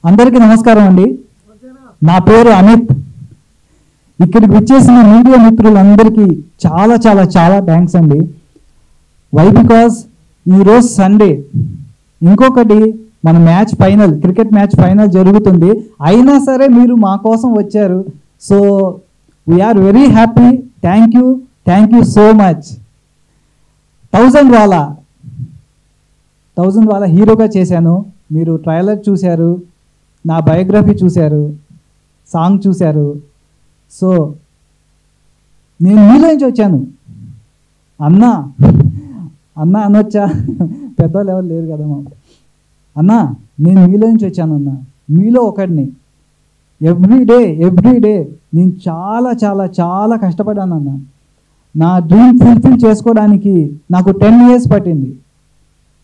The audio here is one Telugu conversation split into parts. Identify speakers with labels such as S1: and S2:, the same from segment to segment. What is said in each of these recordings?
S1: అందరికీ నమస్కారం అండి. నా పేరు అమిత్. ఇక్కడికి వచ్చేసిన మీడియా మిత్రులందరికీ చాలా చాలా చాలా థ్యాంక్స్ అండి. వై బికాస్ ఈరోజు సండే, ఇంకొకటి మన match final, cricket match final జరుగుతుంది. అయినా సరే మీరు మా కోసం వచ్చారు. So we are very happy. Thank you so much. 1000 వాళ్ళ హీరోగా చేశాను. మీరు ట్రైలర్ చూశారు, నా బయోగ్రఫీ చూశారు, సాంగ్ చూశారు. సో నేను మీలోంచి వచ్చాను. అన్న అనొచ్చా? పెద్దవాళ్ళు ఎవరు లేరు కదా మా అన్న. నేను మీలోంచి వచ్చాను అన్న, మీలో ఒకడిని. ఎవ్రీ డే నేను చాలా చాలా చాలా కష్టపడ్డాను అన్న. నా డ్రీమ్ ఫుల్ఫిల్ చేసుకోవడానికి నాకు 10 years పట్టింది.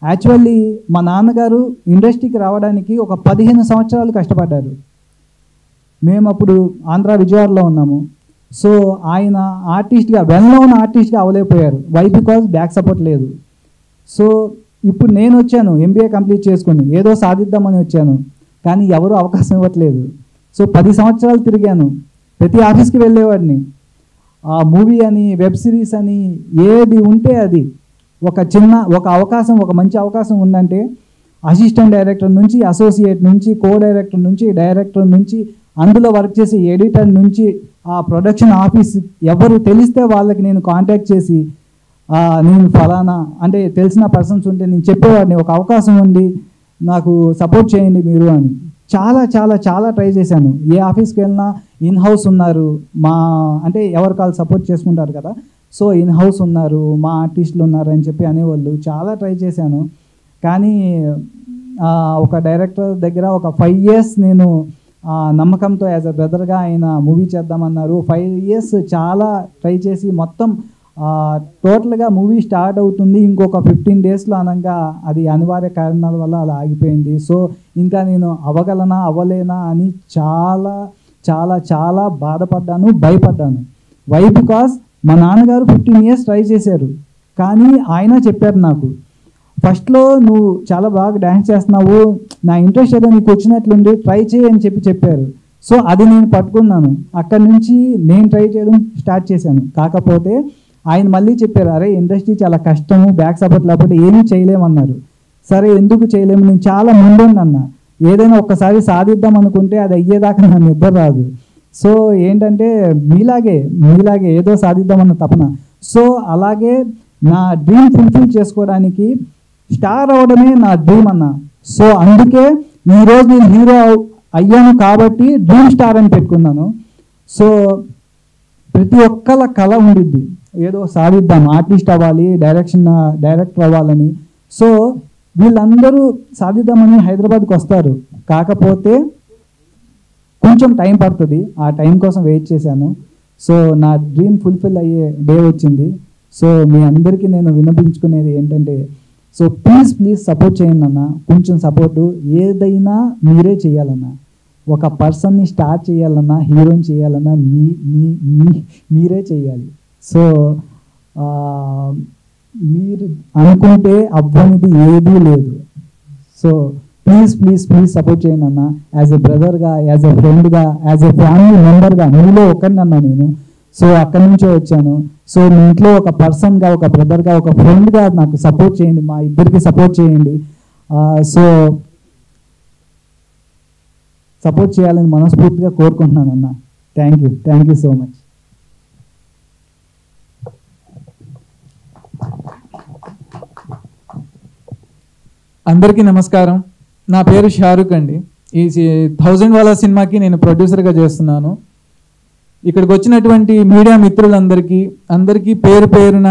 S1: యాక్చువల్లీ మా నాన్నగారు ఇండస్ట్రీకి రావడానికి ఒక 15 సంవత్సరాలు కష్టపడ్డారు. మేము అప్పుడు ఆంధ్ర విజయవాడలో ఉన్నాము. సో ఆయన ఆర్టిస్ట్గా, వెల్ నోన్ ఆర్టిస్ట్గా అవ్వలేకపోయారు. వై బికాజ్ బ్యాక్ సపోర్ట్ లేదు. సో ఇప్పుడు నేను వచ్చాను MBA కంప్లీట్ చేసుకుని, ఏదో సాధిద్దామని వచ్చాను. కానీ ఎవరు అవకాశం ఇవ్వట్లేదు. సో 10 సంవత్సరాలు తిరిగాను. ప్రతి ఆఫీస్కి వెళ్ళేవాడిని. ఆ మూవీ అని, వెబ్ సిరీస్ అని, ఏది ఉంటే అది, ఒక అవకాశం, ఒక మంచి అవకాశం ఉందంటే అసిస్టెంట్ డైరెక్టర్ నుంచి, అసోసియేట్ నుంచి, కో డైరెక్టర్ నుంచి, డైరెక్టర్ నుంచి, అందులో వర్క్ చేసే ఎడిటర్ నుంచి, ఆ ప్రొడక్షన్ ఆఫీస్ ఎవరు తెలిస్తే వాళ్ళకి నేను కాంటాక్ట్ చేసి నేను ఫలానా అంటే తెలిసిన పర్సన్స్ ఉంటే నేను చెప్పేవాడిని, ఒక అవకాశం ఉంది నాకు సపోర్ట్ చేయండి మీరు అని. చాలా చాలా చాలా ట్రై చేశాను. ఏ ఆఫీస్కి వెళ్ళినా ఇన్ హౌస్ ఉన్నారు, మా అంటే ఎవరు కాళ్ళు సపోర్ట్ చేసుకుంటారు కదా. సో ఇన్ హౌస్ ఉన్నారు, మా ఆర్టిస్టులు ఉన్నారు అని చెప్పి అనేవాళ్ళు. చాలా ట్రై చేశాను. కానీ ఒక డైరెక్టర్ దగ్గర ఒక 5 years నేను నమ్మకంతో యాజ్ అ బ్రదర్గా ఆయన మూవీ చేద్దామన్నారు. 5 years చాలా ట్రై చేసి మొత్తం టోటల్గా మూవీ స్టార్ట్ అవుతుంది ఇంకొక 15 daysలో అనగా అది అనివార్య కారణాల వల్ల అలా ఆగిపోయింది. సో ఇంకా నేను అవ్వలేనా అని చాలా చాలా చాలా బాధపడ్డాను, భయపడ్డాను. వై బికాస్ మా నాన్నగారు 15 years ట్రై చేశారు. కానీ ఆయన చెప్పారు నాకు, ఫస్ట్లో నువ్వు చాలా బాగా డ్యాన్స్ చేస్తున్నావు, నా ఇంట్రెస్ట్ ఏదో నీకు వచ్చినట్లుండి ట్రై చేయి అని చెప్పారు. సో అది నేను పట్టుకున్నాను. అక్కడి నుంచి నేను ట్రై చేయడం స్టార్ట్ చేశాను. కాకపోతే ఆయన మళ్ళీ చెప్పారు, అరే ఇండస్ట్రీ చాలా కష్టము, బ్యాక్ సపోర్ట్ లేకపోతే ఏమీ చేయలేమన్నారు. సరే ఎందుకు చేయలేము, నేను చాలా ముందున్నా. ఏదైనా ఒక్కసారి సాధిద్దాం అనుకుంటే అది అయ్యేదాకా నా నిద్ర రాదు. సో ఏంటంటే మీలాగే ఏదో సాధిద్దామన్న తపన. సో అలాగే నా డ్రీమ్ ఫుల్ఫిల్ చేసుకోవడానికి స్టార్ అవ్వడమే నా డ్రీమ్ అన్న. సో అందుకే ఈరోజు నేను హీరో అయ్యాను కాబట్టి డ్రీమ్ స్టార్ అని పెట్టుకున్నాను. సో ప్రతి ఒక్కళ్ళ కళ ఉండిద్ది, ఏదో సాధిద్దాం, ఆర్టిస్ట్ అవ్వాలి, డైరెక్టర్ అవ్వాలని. సో వీళ్ళందరూ సాధిద్దామని హైదరాబాద్కి వస్తారు. కాకపోతే కొంచెం టైం పడుతుంది. ఆ టైం కోసం వెయిట్ చేశాను. సో నా డ్రీమ్ ఫుల్ఫిల్ అయ్యే డే వచ్చింది. సో మీ అందరికీ నేను విన్నపించుకునేది ఏంటంటే, సో ప్లీజ్ సపోర్ట్ చేయండి అన్న. కొంచెం సపోర్టు, ఏదైనా మీరే చేయాలన్నా. ఒక పర్సన్ని స్టార్ట్ చేయాలన్నా, హీరోని చేయాలన్నా మీరే చేయాలి. సో మీరు అనుకుంటే అవ్వనిది ఏదీ లేదు. సో ప్లీజ్ సపోర్ట్ చేయండి అన్న. యాజ్ ఎ బ్రదర్గా, యాజ్ ఎ ఫ్రెండ్గా, యాజ్ ఎ ఫ్యామిలీ మెంబర్గా, మీలో ఒకరిని అన్నా నేను. సో అక్కడి నుంచే వచ్చాను. సో మీ ఇంట్లో ఒక పర్సన్గా, ఒక బ్రదర్గా, ఒక ఫ్రెండ్గా నాకు సపోర్ట్ చేయండి, మా ఇద్దరికి సపోర్ట్ చేయండి. సో సపోర్ట్ చేయాలని మనస్ఫూర్తిగా కోరుకుంటున్నాను అన్న. Thank you so much.
S2: అందరికీ నమస్కారం. నా పేరు షారుఖ్ అండి. ఈ 1000 వాళ్ళ సినిమాకి నేను ప్రొడ్యూసర్గా చేస్తున్నాను. ఇక్కడికి వచ్చినటువంటి మీడియా మిత్రులందరికీ పేరున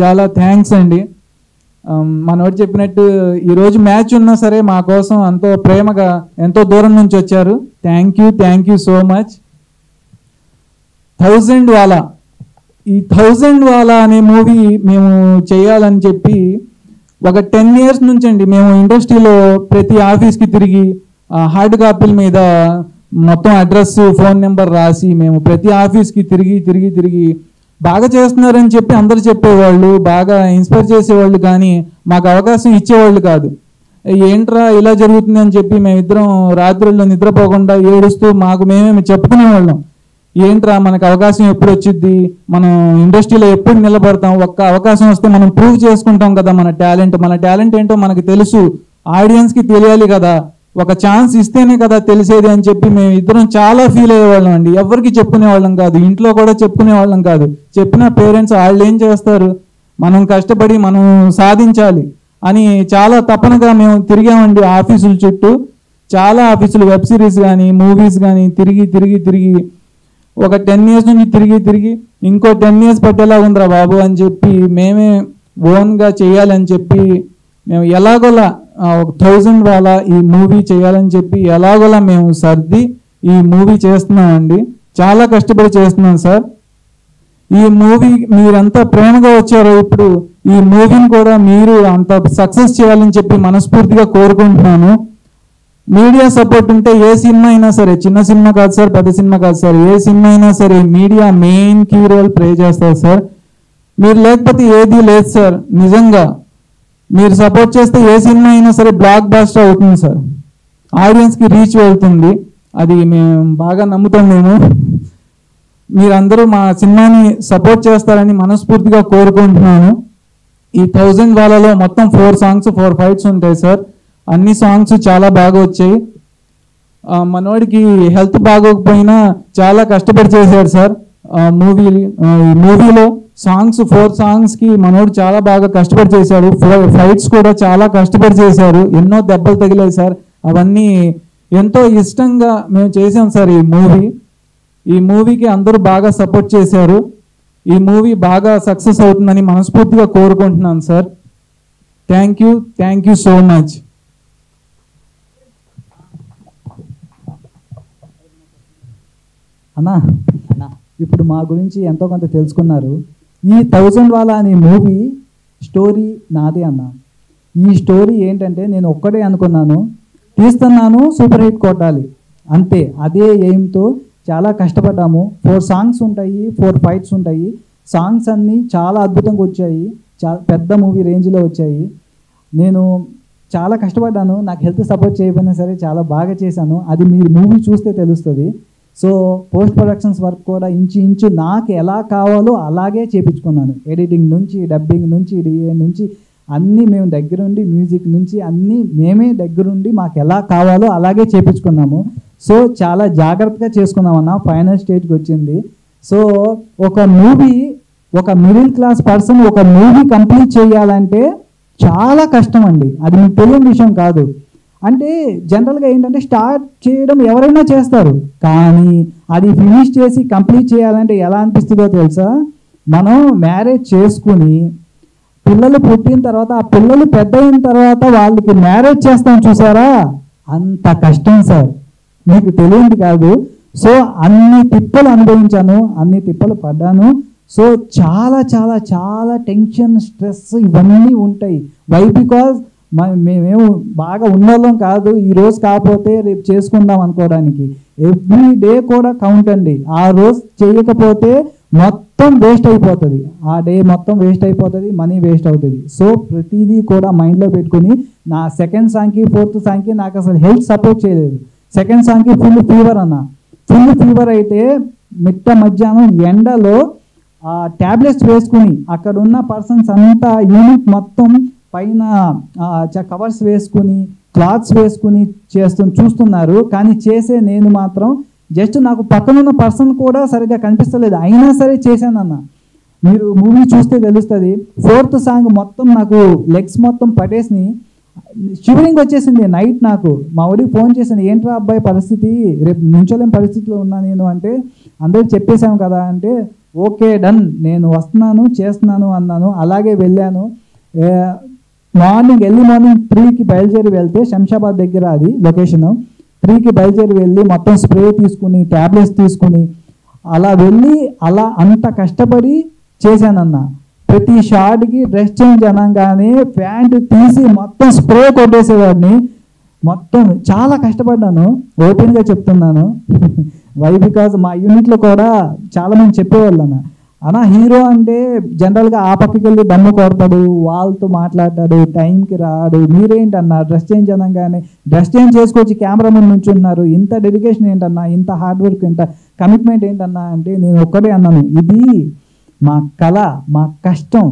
S2: చాలా థ్యాంక్స్ అండి. మనోడు చెప్పినట్టు ఈరోజు మ్యాచ్ ఉన్నా సరే మా కోసం ఎంతో ప్రేమగా, ఎంతో దూరం నుంచి వచ్చారు. Thank you so much. 1000 వాళ్ళ, ఈ 1000 వాళ్ళ అనే మూవీ మేము చేయాలని చెప్పి ఒక 10 years నుంచి అండి మేము ఇండస్ట్రీలో ప్రతి ఆఫీస్కి తిరిగి హార్డ్ కాపీల మీద మొత్తం అడ్రస్, ఫోన్ నెంబర్ రాసి మేము ప్రతి ఆఫీస్కి తిరిగి బాగా చేస్తున్నారని చెప్పి అందరు చెప్పేవాళ్ళు, బాగా ఇన్స్పైర్ చేసేవాళ్ళు, కానీ మాకు అవకాశం ఇచ్చేవాళ్ళు కాదు. ఏంట్రా ఇలా జరుగుతుంది అని చెప్పి మేమిద్దరం రాత్రుల్లో నిద్రపోకుండా ఏడుస్తూ మాకు మేమేమి చెప్పుకునేవాళ్ళం. ఏంట్రా మనకు అవకాశం ఎప్పుడు వచ్చింది, మనం ఇండస్ట్రీలో ఎప్పుడు నిలబడతాం, ఒక్క అవకాశం వస్తే మనం ప్రూవ్ చేసుకుంటాం కదా మన టాలెంట్ ఏంటో మనకు తెలుసు, ఆడియన్స్కి తెలియాలి కదా, ఒక ఛాన్స్ ఇస్తేనే కదా తెలిసేది అని చెప్పి మేము ఇద్దరం చాలా ఫీల్ అయ్యేవాళ్ళం అండి. ఎవరికి చెప్పుకునేవాళ్ళం కాదు, ఇంట్లో కూడా చెప్పుకునేవాళ్ళం కాదు. చెప్పిన పేరెంట్స్ వాళ్ళు ఏం చేస్తారు, మనం కష్టపడి మనం సాధించాలి అని చాలా తపనగా మేము తిరిగామండి ఆఫీసుల చుట్టూ. చాలా ఆఫీసులు, వెబ్ సిరీస్ కానీ మూవీస్ కానీ తిరిగి ఒక 10 years నుంచి తిరిగి ఇంకో 10 years పట్టేలా ఉందిరా బాబు అని చెప్పి మేమే ఓన్గా చేయాలని చెప్పి మేము ఎలాగోలా 1000 వాళ్ళ ఈ మూవీ చేయాలని చెప్పి ఎలాగోలా మేము సర్ది ఈ మూవీ చేస్తున్నామండి. చాలా కష్టపడి చేస్తున్నాం సార్. ఈ మూవీ మీరంతా ప్రేమగా వచ్చారో, ఇప్పుడు ఈ మూవీని కూడా మీరు అంత సక్సెస్ చేయాలని చెప్పి మనస్ఫూర్తిగా కోరుకుంటున్నాను. మీడియా సపోర్ట్ ఉంటే ఏ సినిమా అయినా సరే, చిన్న సినిమా కాదు సార్, పెద్ద సినిమా కాదు సార్, ఏ సినిమా అయినా సరే media main key role play చేస్తారు సార్. మీరు లేకపోతే ఏది లేదు సార్. నిజంగా మీరు సపోర్ట్ చేస్తే ఏ సినిమా అయినా సరే బ్లాక్ బాస్టర్ అవుతుంది సార్, ఆడియన్స్కి రీచ్ వెళ్తుంది. అది మేము బాగా నమ్ముతాం. మీరందరూ మా సినిమాని సపోర్ట్ చేస్తారని మనస్ఫూర్తిగా కోరుకుంటున్నాను. ఈ 1000 వాళ్ళలో మొత్తం 4 songs 4 fights ఉంటాయి సార్. అన్ని సాంగ్స్ చాలా బాగా వచ్చాయి. మనోడికి హెల్త్ బాగోకపోయినా చాలా కష్టపడి చేశాడు సార్. మూవీలో సాంగ్స్ 4 songs మనోడు చాలా బాగా కష్టపడి చేశాడు. ఫైట్స్ కూడా చాలా కష్టపడి చేశారు. ఎన్నో దెబ్బలు తగిలాయి సార్. అవన్నీ ఎంతో ఇష్టంగా మేము చేసాం సార్. ఈ మూవీకి అందరూ బాగా సపోర్ట్ చేశారు. ఈ మూవీ బాగా సక్సెస్ అవుతుందని మనస్ఫూర్తిగా కోరుకుంటున్నాను sir. Thank you so much.
S1: అన్నా ఇప్పుడు మా గురించి ఎంతో కొంత తెలుసుకున్నారు. ఈ 1000 వాళ్ళ అనే మూవీ స్టోరీ నాదే అన్న. ఈ స్టోరీ ఏంటంటే నేను ఒక్కడే అనుకున్నాను, తీస్తున్నాను, సూపర్ హిట్ కొట్టాలి అంతే. అదే ఎయిమ్తో చాలా కష్టపడ్డాము. 4 songs ఉంటాయి, 4 fights ఉంటాయి. సాంగ్స్ అన్నీ చాలా అద్భుతంగా వచ్చాయి, చాలా పెద్ద మూవీ రేంజ్లో వచ్చాయి. నేను చాలా కష్టపడ్డాను. నాకు హెల్త్ సపోర్ట్ చేయకపోయినా సరే చాలా బాగా చేశాను. అది మీరు మూవీ చూస్తే తెలుస్తుంది. సో పోస్ట్ ప్రొడక్షన్స్ వర్క్ కూడా ఇంచు నాకు ఎలా కావాలో అలాగే చేయించుకున్నాను. ఎడిటింగ్ నుంచి, డబ్బింగ్ నుంచి, డిఏ నుంచి అన్నీ మేము దగ్గరుండి, మ్యూజిక్ నుంచి అన్నీ మేమే దగ్గరుండి మాకు ఎలా కావాలో అలాగే చేయించుకున్నాము. సో చాలా జాగ్రత్తగా చేసుకున్నామన్న. ఫైనల్ స్టేజ్కి వచ్చింది. సో ఒక మిడిల్ క్లాస్ పర్సన్ ఒక మూవీ కంప్లీట్ చేయాలంటే చాలా కష్టం అండి. అది మీకు తెలియని విషయం కాదు. అంటే జనరల్గా ఏంటంటే స్టార్ట్ చేయడం ఎవరైనా చేస్తారు, కానీ అది ఫినిష్ చేసి కంప్లీట్ చేయాలంటే ఎలా అనిపిస్తుందో తెలుసా? మనం మ్యారేజ్ చేసుకుని పిల్లలు పుట్టిన తర్వాత, ఆ పిల్లలు పెద్ద అయిన తర్వాత వాళ్ళకి మ్యారేజ్ చేస్తాం చూసారా, అంత కష్టం సార్. మీకు తెలియంది కాదు. సో అన్ని తిప్పలు అనుభవించాను, అన్ని తిప్పలు పడ్డాను. సో చాలా చాలా చాలా టెన్షన్, స్ట్రెస్ ఇవన్నీ ఉంటాయి. వై? బికాజ్ మేమేమో బాగా ఉన్నోళ్ళం కాదు. ఈరోజు కాకపోతే రేపు చేసుకుందాం అనుకోవడానికి. ఎవ్రీ డే కూడా కౌంట్ అండి. ఆ రోజు చేయకపోతే మొత్తం వేస్ట్ అయిపోతుంది. ఆ డే మొత్తం వేస్ట్ అయిపోతుంది, మనీ వేస్ట్ అవుతుంది. సో ప్రతిదీ కూడా మైండ్లో పెట్టుకుని నా సెకండ్ సాంగ్కి, ఫోర్త్ సాంగ్కి నాకు అసలు హెల్త్ సపోర్ట్ చేయలేదు. సెకండ్ సాంగ్కి ఫుల్ ఫీవర్ అన్న. ఫుల్ ఫీవర్ అయితే మిట్ట మధ్యాహ్నం ఎండలో ట్యాబ్లెట్స్ వేసుకుని అక్కడ ఉన్న పర్సన్స్ అంతా యూనిట్ మొత్తం పైన కవర్స్ వేసుకుని, క్లాత్స్ వేసుకుని చూస్తున్నారు. కానీ చేసే నేను మాత్రం జస్ట్ నాకు పక్కనున్న పర్సన్ కూడా సరిగ్గా కనిపిస్తలేదు, అయినా సరే చేశానన్న. మీరు మూవీ చూస్తే తెలుస్తుంది. 4th సాంగ్ మొత్తం నాకు లెగ్స్ మొత్తం పట్టేసి షివరింగ్ వచ్చేసింది నైట్. నాకు మా ఊరికి ఫోన్ చేసింది, ఏంట్రా అబ్బాయి పరిస్థితి, రేపు నుంచోలేం పరిస్థితిలో ఉన్నా నేను అంటే, అందరికి చెప్పేశాం కదా అంటే, ఓకే డన్, నేను వస్తున్నాను, చేస్తున్నాను అన్నాను. అలాగే వెళ్ళాను. ఎర్లీ మార్నింగ్ 3కి బయలుదేరి వెళ్తే, శంషాబాద్ దగ్గర అది లొకేషను. 3కి బయలుదేరి వెళ్ళి మొత్తం స్ప్రే తీసుకుని, ట్యాబ్లెట్స్ తీసుకుని అలా వెళ్ళి అలా అంత కష్టపడి చేశానన్న. ప్రతి షార్ట్కి డ్రెస్ చేంజ్ అనగానే ప్యాంటు తీసి మొత్తం స్ప్రే కొట్టేసేవాడిని. మొత్తం చాలా కష్టపడ్డాను, ఓపెన్గా చెప్తున్నాను. వై? బికాజ్ మా యూనిట్లో కూడా చాలామంది చెప్పేవాళ్ళు అన్న, అన్న హీరో అంటే జనరల్గా ఆ పక్కకి వెళ్ళి దమ్ము కొడతాడు, వాళ్ళతో మాట్లాడతాడు, టైంకి రాడు. మీరేంటన్నా డ్రెస్ చేంజ్ అనగానే డ్రెస్ చేంజ్ చేసుకొచ్చి కెమెరా ముందు నుంచున్నారు. ఇంత డెడికేషన్ ఏంటన్నా, ఇంత హార్డ్ వర్క్, ఇంత కమిట్మెంట్ ఏంటన్నా అంటే నేను ఒక్కడే అన్నాను, ఇది మా కళ, మా కష్టం,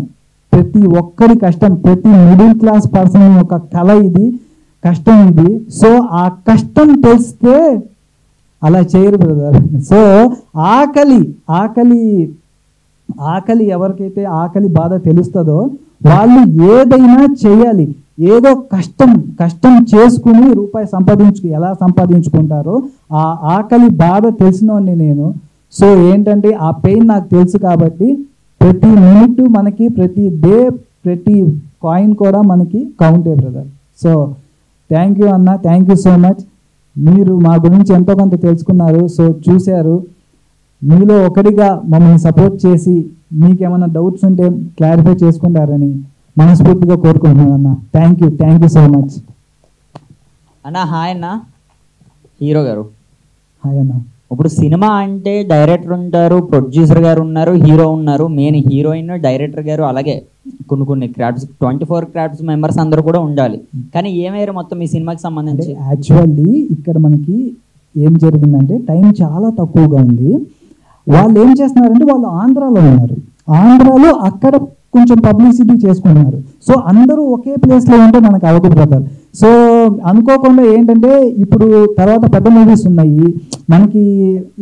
S1: ప్రతి ఒక్కరి కష్టం, ప్రతి మిడిల్ క్లాస్ పర్సన్ యొక్క కళ ఇది, కష్టం ఇది. సో ఆ కష్టం తెలిస్తే అలా చేయరు బ్రదర్. సో ఆకలి ఎవరికైతే ఆకలి బాధ తెలుస్తుందో వాళ్ళు ఏదైనా చేయాలి. ఏదో కష్టం చేసుకుని రూపాయి ఎలా సంపాదించుకుంటారో ఆ ఆకలి బాధ తెలిసినోడిని నేను. సో ఏంటంటే ఆ పెయిన్ నాకు తెలుసు కాబట్టి ప్రతి మినిట్ మనకి, ప్రతి డే, ప్రతి కాయిన్ కూడా మనకి కౌంటే బ్రదర్. సో థ్యాంక్ యూ అన్న, థ్యాంక్ యూ సో మచ్. మీరు మా గురించి ఎంతో కొంత తెలుసుకున్నారు, సో చూశారు. మీలో ఒకటిగా మమ్మల్ని సపోర్ట్ చేసి మీకేమైనా డౌట్స్ ఉంటే క్లారిఫై చేసుకుంటారని మనస్ఫూర్తిగా కోరుకుంటున్నాను అన్న. థ్యాంక్ యూ సో మచ్
S3: అన్న. హాయ్ అన్న. హీరో గారు
S1: హాయ్ అన్న.
S3: ఇప్పుడు సినిమా అంటే డైరెక్టర్ ఉంటారు, ప్రొడ్యూసర్ గారు ఉన్నారు, హీరో ఉన్నారు, మెయిన్ హీరోయిన్, డైరెక్టర్ గారు, అలాగే కొన్ని క్రాఫ్ట్స్ 24 క్రాఫ్ట్స్ మెంబర్స్ అందరూ కూడా ఉండాలి. కానీ ఏమయ్యారు మొత్తం ఈ సినిమాకి సంబంధించి?
S1: యాక్చువల్లీ ఇక్కడ మనకి ఏం జరిగిందంటే టైం చాలా తక్కువగా ఉంది. వాళ్ళు ఏం చేస్తున్నారంటే వాళ్ళు ఆంధ్రాలో ఉన్నారు, ఆంధ్రాలో అక్కడ కొంచెం పబ్లిసిటీ చేసుకుంటున్నారు. సో అందరూ ఒకే ప్లేస్లో ఉంటే మనకు అవ్వదు బ్రదర్. సో అనుకోకుండా ఏంటంటే ఇప్పుడు తర్వాత పెద్ద మూవీస్ ఉన్నాయి మనకి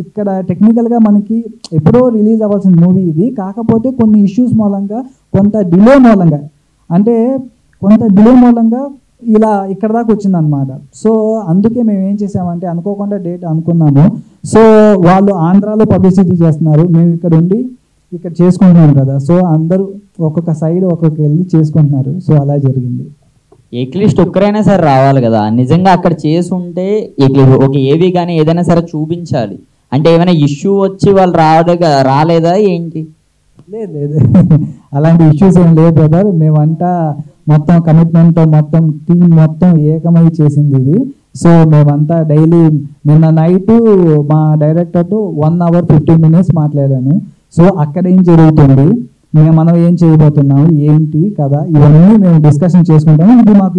S1: ఇక్కడ. టెక్నికల్గా మనకి ఎప్పుడో రిలీజ్ అవ్వాల్సిన మూవీ ఇది, కాకపోతే కొన్ని ఇష్యూస్ మూలంగా, కొంత డిలే మూలంగా ఇలా ఇక్కడ దాకా వచ్చిందనమాట. సో అందుకే మేము ఏం చేసామంటే అనుకోకుండా డేట్ అనుకున్నాము. సో వాళ్ళు ఆంధ్రాలో పబ్లిసిటీ చేస్తున్నారు, మేము ఇక్కడ ఉండి ఇక్కడ చేసుకుంటున్నాం కదా. సో అందరూ ఒక్కొక్క సైడ్ ఒక్కొక్క వెళ్ళి చేసుకుంటున్నారు. సో అలా జరిగింది.
S3: ఎట్లీస్ట్ ఒక్కరైనా సరే రావాలి కదా. నిజంగా అక్కడ చేసి ఉంటే ఒక ఏవి కానీ ఏదైనా సరే చూపించాలి. అంటే ఏమైనా ఇష్యూ వచ్చి వాళ్ళు రాలేదా ఏంటి?
S1: లేదు అలాంటి ఇష్యూస్ ఏం లేదు బ్రదర్. మేమంతా మొత్తం కమిట్మెంట్తో మొత్తం టీం మొత్తం ఏకమై చేసింది ఇది. సో మేమంతా డైలీ నిన్న నైట్ మా డైరెక్టర్తో 1 hour 15 minutes మాట్లాడాను. సో అక్కడ ఏం జరుగుతుంది, మనం ఏం చేయబోతున్నాము, ఏంటి కదా, ఇవన్నీ మేము డిస్కషన్ చేసుకుంటాము.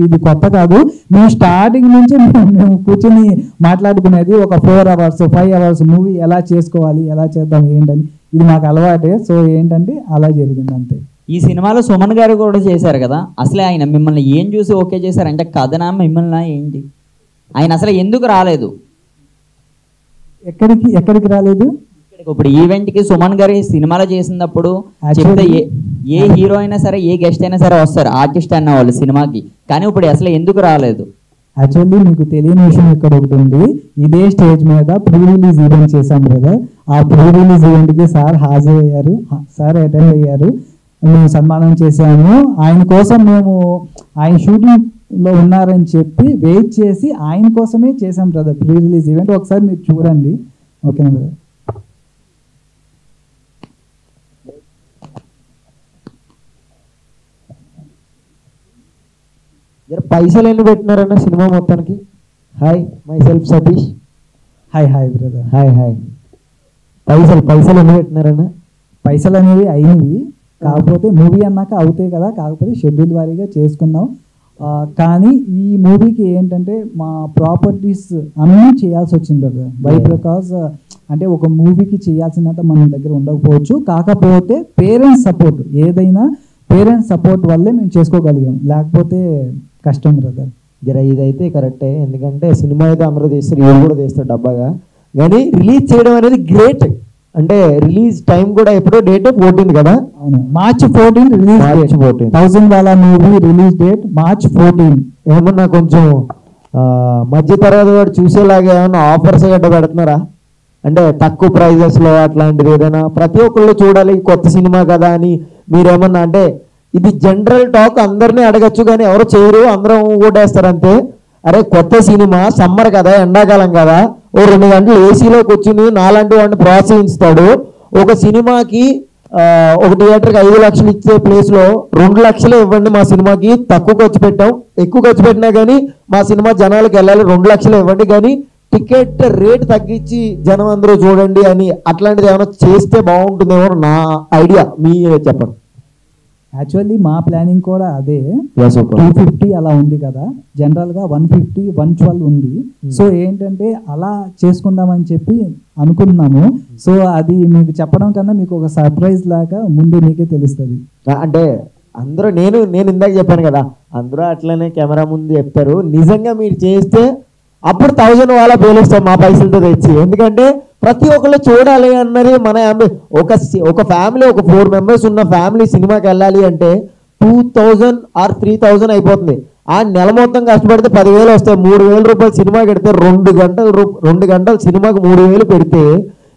S1: ఇది కొత్త కాదు, మేము స్టార్టింగ్ నుంచి మేము కూర్చొని మాట్లాడుకునేది. ఒక 4 hours 5 hours మూవీ ఎలా చేసుకోవాలి, ఎలా చేద్దాం ఏంటని, ఇది మాకు అలవాటే. సో ఏంటంటే అలా జరిగింది అంతే.
S3: ఈ సినిమాలో సుమన్ గారు కూడా చేశారు కదా, అసలే ఆయన మిమ్మల్ని ఏం చూసి ఓకే చేశారు? అంటే కథనా మిమ్మల్ని ఏంటి? ఆయన అసలు ఎందుకు రాలేదు?
S1: ఎక్కడికి రాలేదు?
S3: ఇప్పుడు ఈవెంట్కి సుమన్ గారి సినిమాలో చేసినప్పుడు చెప్తే ఏ హీరో అయినా సరే, ఏ గెస్ట్ అయినా సరే వస్తారు, ఆర్టిస్ట్ అన్న వాళ్ళు సినిమాకి. కానీ ఇప్పుడు అసలు ఎందుకు రాలేదు?
S1: యాక్చువల్లీ మీకు తెలియని విషయం ఇక్కడ ఒకటి ఉంది. ఇదే స్టేజ్ మీద ప్రీ రిలీజ్ ఈవెంట్ చేశాం కదా, ఆ ప్రీ రిలీజ్ ఈవెంట్కి సార్ హాజరయ్యారు, సార్ అటెండ్ అయ్యారు, మేము సన్మానం చేశాము. ఆయన కోసం మేము ఆయన షూటింగ్లో ఉన్నారని చెప్పి వెయిట్ చేసి ఆయన కోసమే చేశాం బ్రదర్ ప్రీ రిలీజ్ ఈవెంట్. ఒకసారి మీరు చూడండి, ఓకేనా బ్రదర్?
S4: పైసలు ఎన్ని పెట్టినారన్న సినిమా మొత్తానికి? Hi, my self Satish.
S1: Hi brother.
S4: Hi. పైసలు ఎన్ని పెట్టినారన్న?
S1: పైసలు అనేవి అయినవి, కాకపోతే మూవీ అన్నాక అవుతాయి కదా, కాకపోతే షెడ్యూల్ వారీగా చేసుకున్నాం. కానీ ఈ మూవీకి ఏంటంటే మా ప్రాపర్టీస్ అన్నీ చేయాల్సి వచ్చింది బ్రదర్. బై బికాస్ అంటే ఒక మూవీకి చేయాల్సినంత మన దగ్గర ఉండకపోవచ్చు, కాకపోతే పేరెంట్స్ సపోర్ట్, ఏదైనా పేరెంట్స్ సపోర్ట్ వల్లే మేము చేసుకోగలిగాం, లేకపోతే కష్టం బ్రదర్.
S4: ఇదైతే కరెక్టే, ఎందుకంటే సినిమా అయితే అందరూ తీస్తారు, ఇవి కూడా తీస్తారు డబ్బాగా. కానీ రిలీజ్ చేయడం అనేది గ్రేట్. అంటే రిలీజ్ టైం కూడా ఎప్పుడో డేట్ 14 కదా?
S1: అవును, March 14 రిలీజ్.
S4: March 14
S1: 1000 వాలా మూవీ రిలీజ్ డేట్ March 14.
S4: ఏమన్నా కొంచెం మధ్య తరగతి వాడు చూసేలాగా ఏమన్నా ఆఫర్స్ గట్ట పెడుతున్నారా? అంటే తక్కువ ప్రైజెస్లో అట్లాంటిది ఏదైనా? ప్రతి ఒక్కళ్ళు చూడాలి, కొత్త సినిమా కదా అని మీరేమన్నా, అంటే ఇది జనరల్ టాక్, అందరినీ అడగచ్చు కానీ ఎవరు చేయరు, అందరం ఓటేస్తారు అంతే. అరే కొత్త సినిమా, సమ్మర్ కదా, ఎండాకాలం కదా, ఓ 2 గంటలు ఏసీలో కూర్చుని నాలాంటి వాడిని ప్రోత్సహిస్తాడు. ఒక సినిమాకి ఒక థియేటర్కి 5 లక్షలు ఇచ్చే ప్లేస్లో 2 లక్షలే ఇవ్వండి మా సినిమాకి, తక్కువ ఖర్చు పెట్టాం, ఎక్కువ ఖర్చు పెట్టినా కానీ మా సినిమా జనాలకు వెళ్ళాలి, 2 లక్షలు ఇవ్వండి, కానీ టికెట్ రేట్ తగ్గించి జనం అందరూ చూడండి అని అట్లాంటిది ఏమైనా చేస్తే బాగుంటుందేమో నా ఐడియా, మీ చెప్పండి.
S1: యాక్చువల్లీ మా ప్లానింగ్ కూడా అదే.
S4: Yes, okay.
S1: 250 అలా ఉంది కదా, జనరల్గా 150, 112 ఉంది. సో ఏంటంటే అలా చేసుకుందామని చెప్పి అనుకుంటున్నాము. సో అది మీకు చెప్పడం కన్నా మీకు ఒక సర్ప్రైజ్ లాగా ముందే మీకే తెలుస్తుంది.
S4: అంటే అందరూ నేను ఇందాక చెప్పాను కదా, అందరూ అట్లనే కెమెరా ముందు చెప్తారు. నిజంగా మీరు చేస్తే అప్పుడు 1000 వాళ్ళ పేలుస్తాం మా పైసలతో తెచ్చి. ఎందుకంటే ప్రతి ఒక్కళ్ళు చూడాలి అన్నది మన ఒక ఫ్యామిలీ, ఒక 4 members ఉన్న ఫ్యామిలీ సినిమాకి వెళ్ళాలి అంటే 2000 or 3000 అయిపోతుంది. ఆ నెల మొత్తం కష్టపడితే 10,000 వస్తాయి. 3,000 రూపాయలు సినిమాకి పెడితే 2 గంటలు సినిమాకి 3,000 పెడితే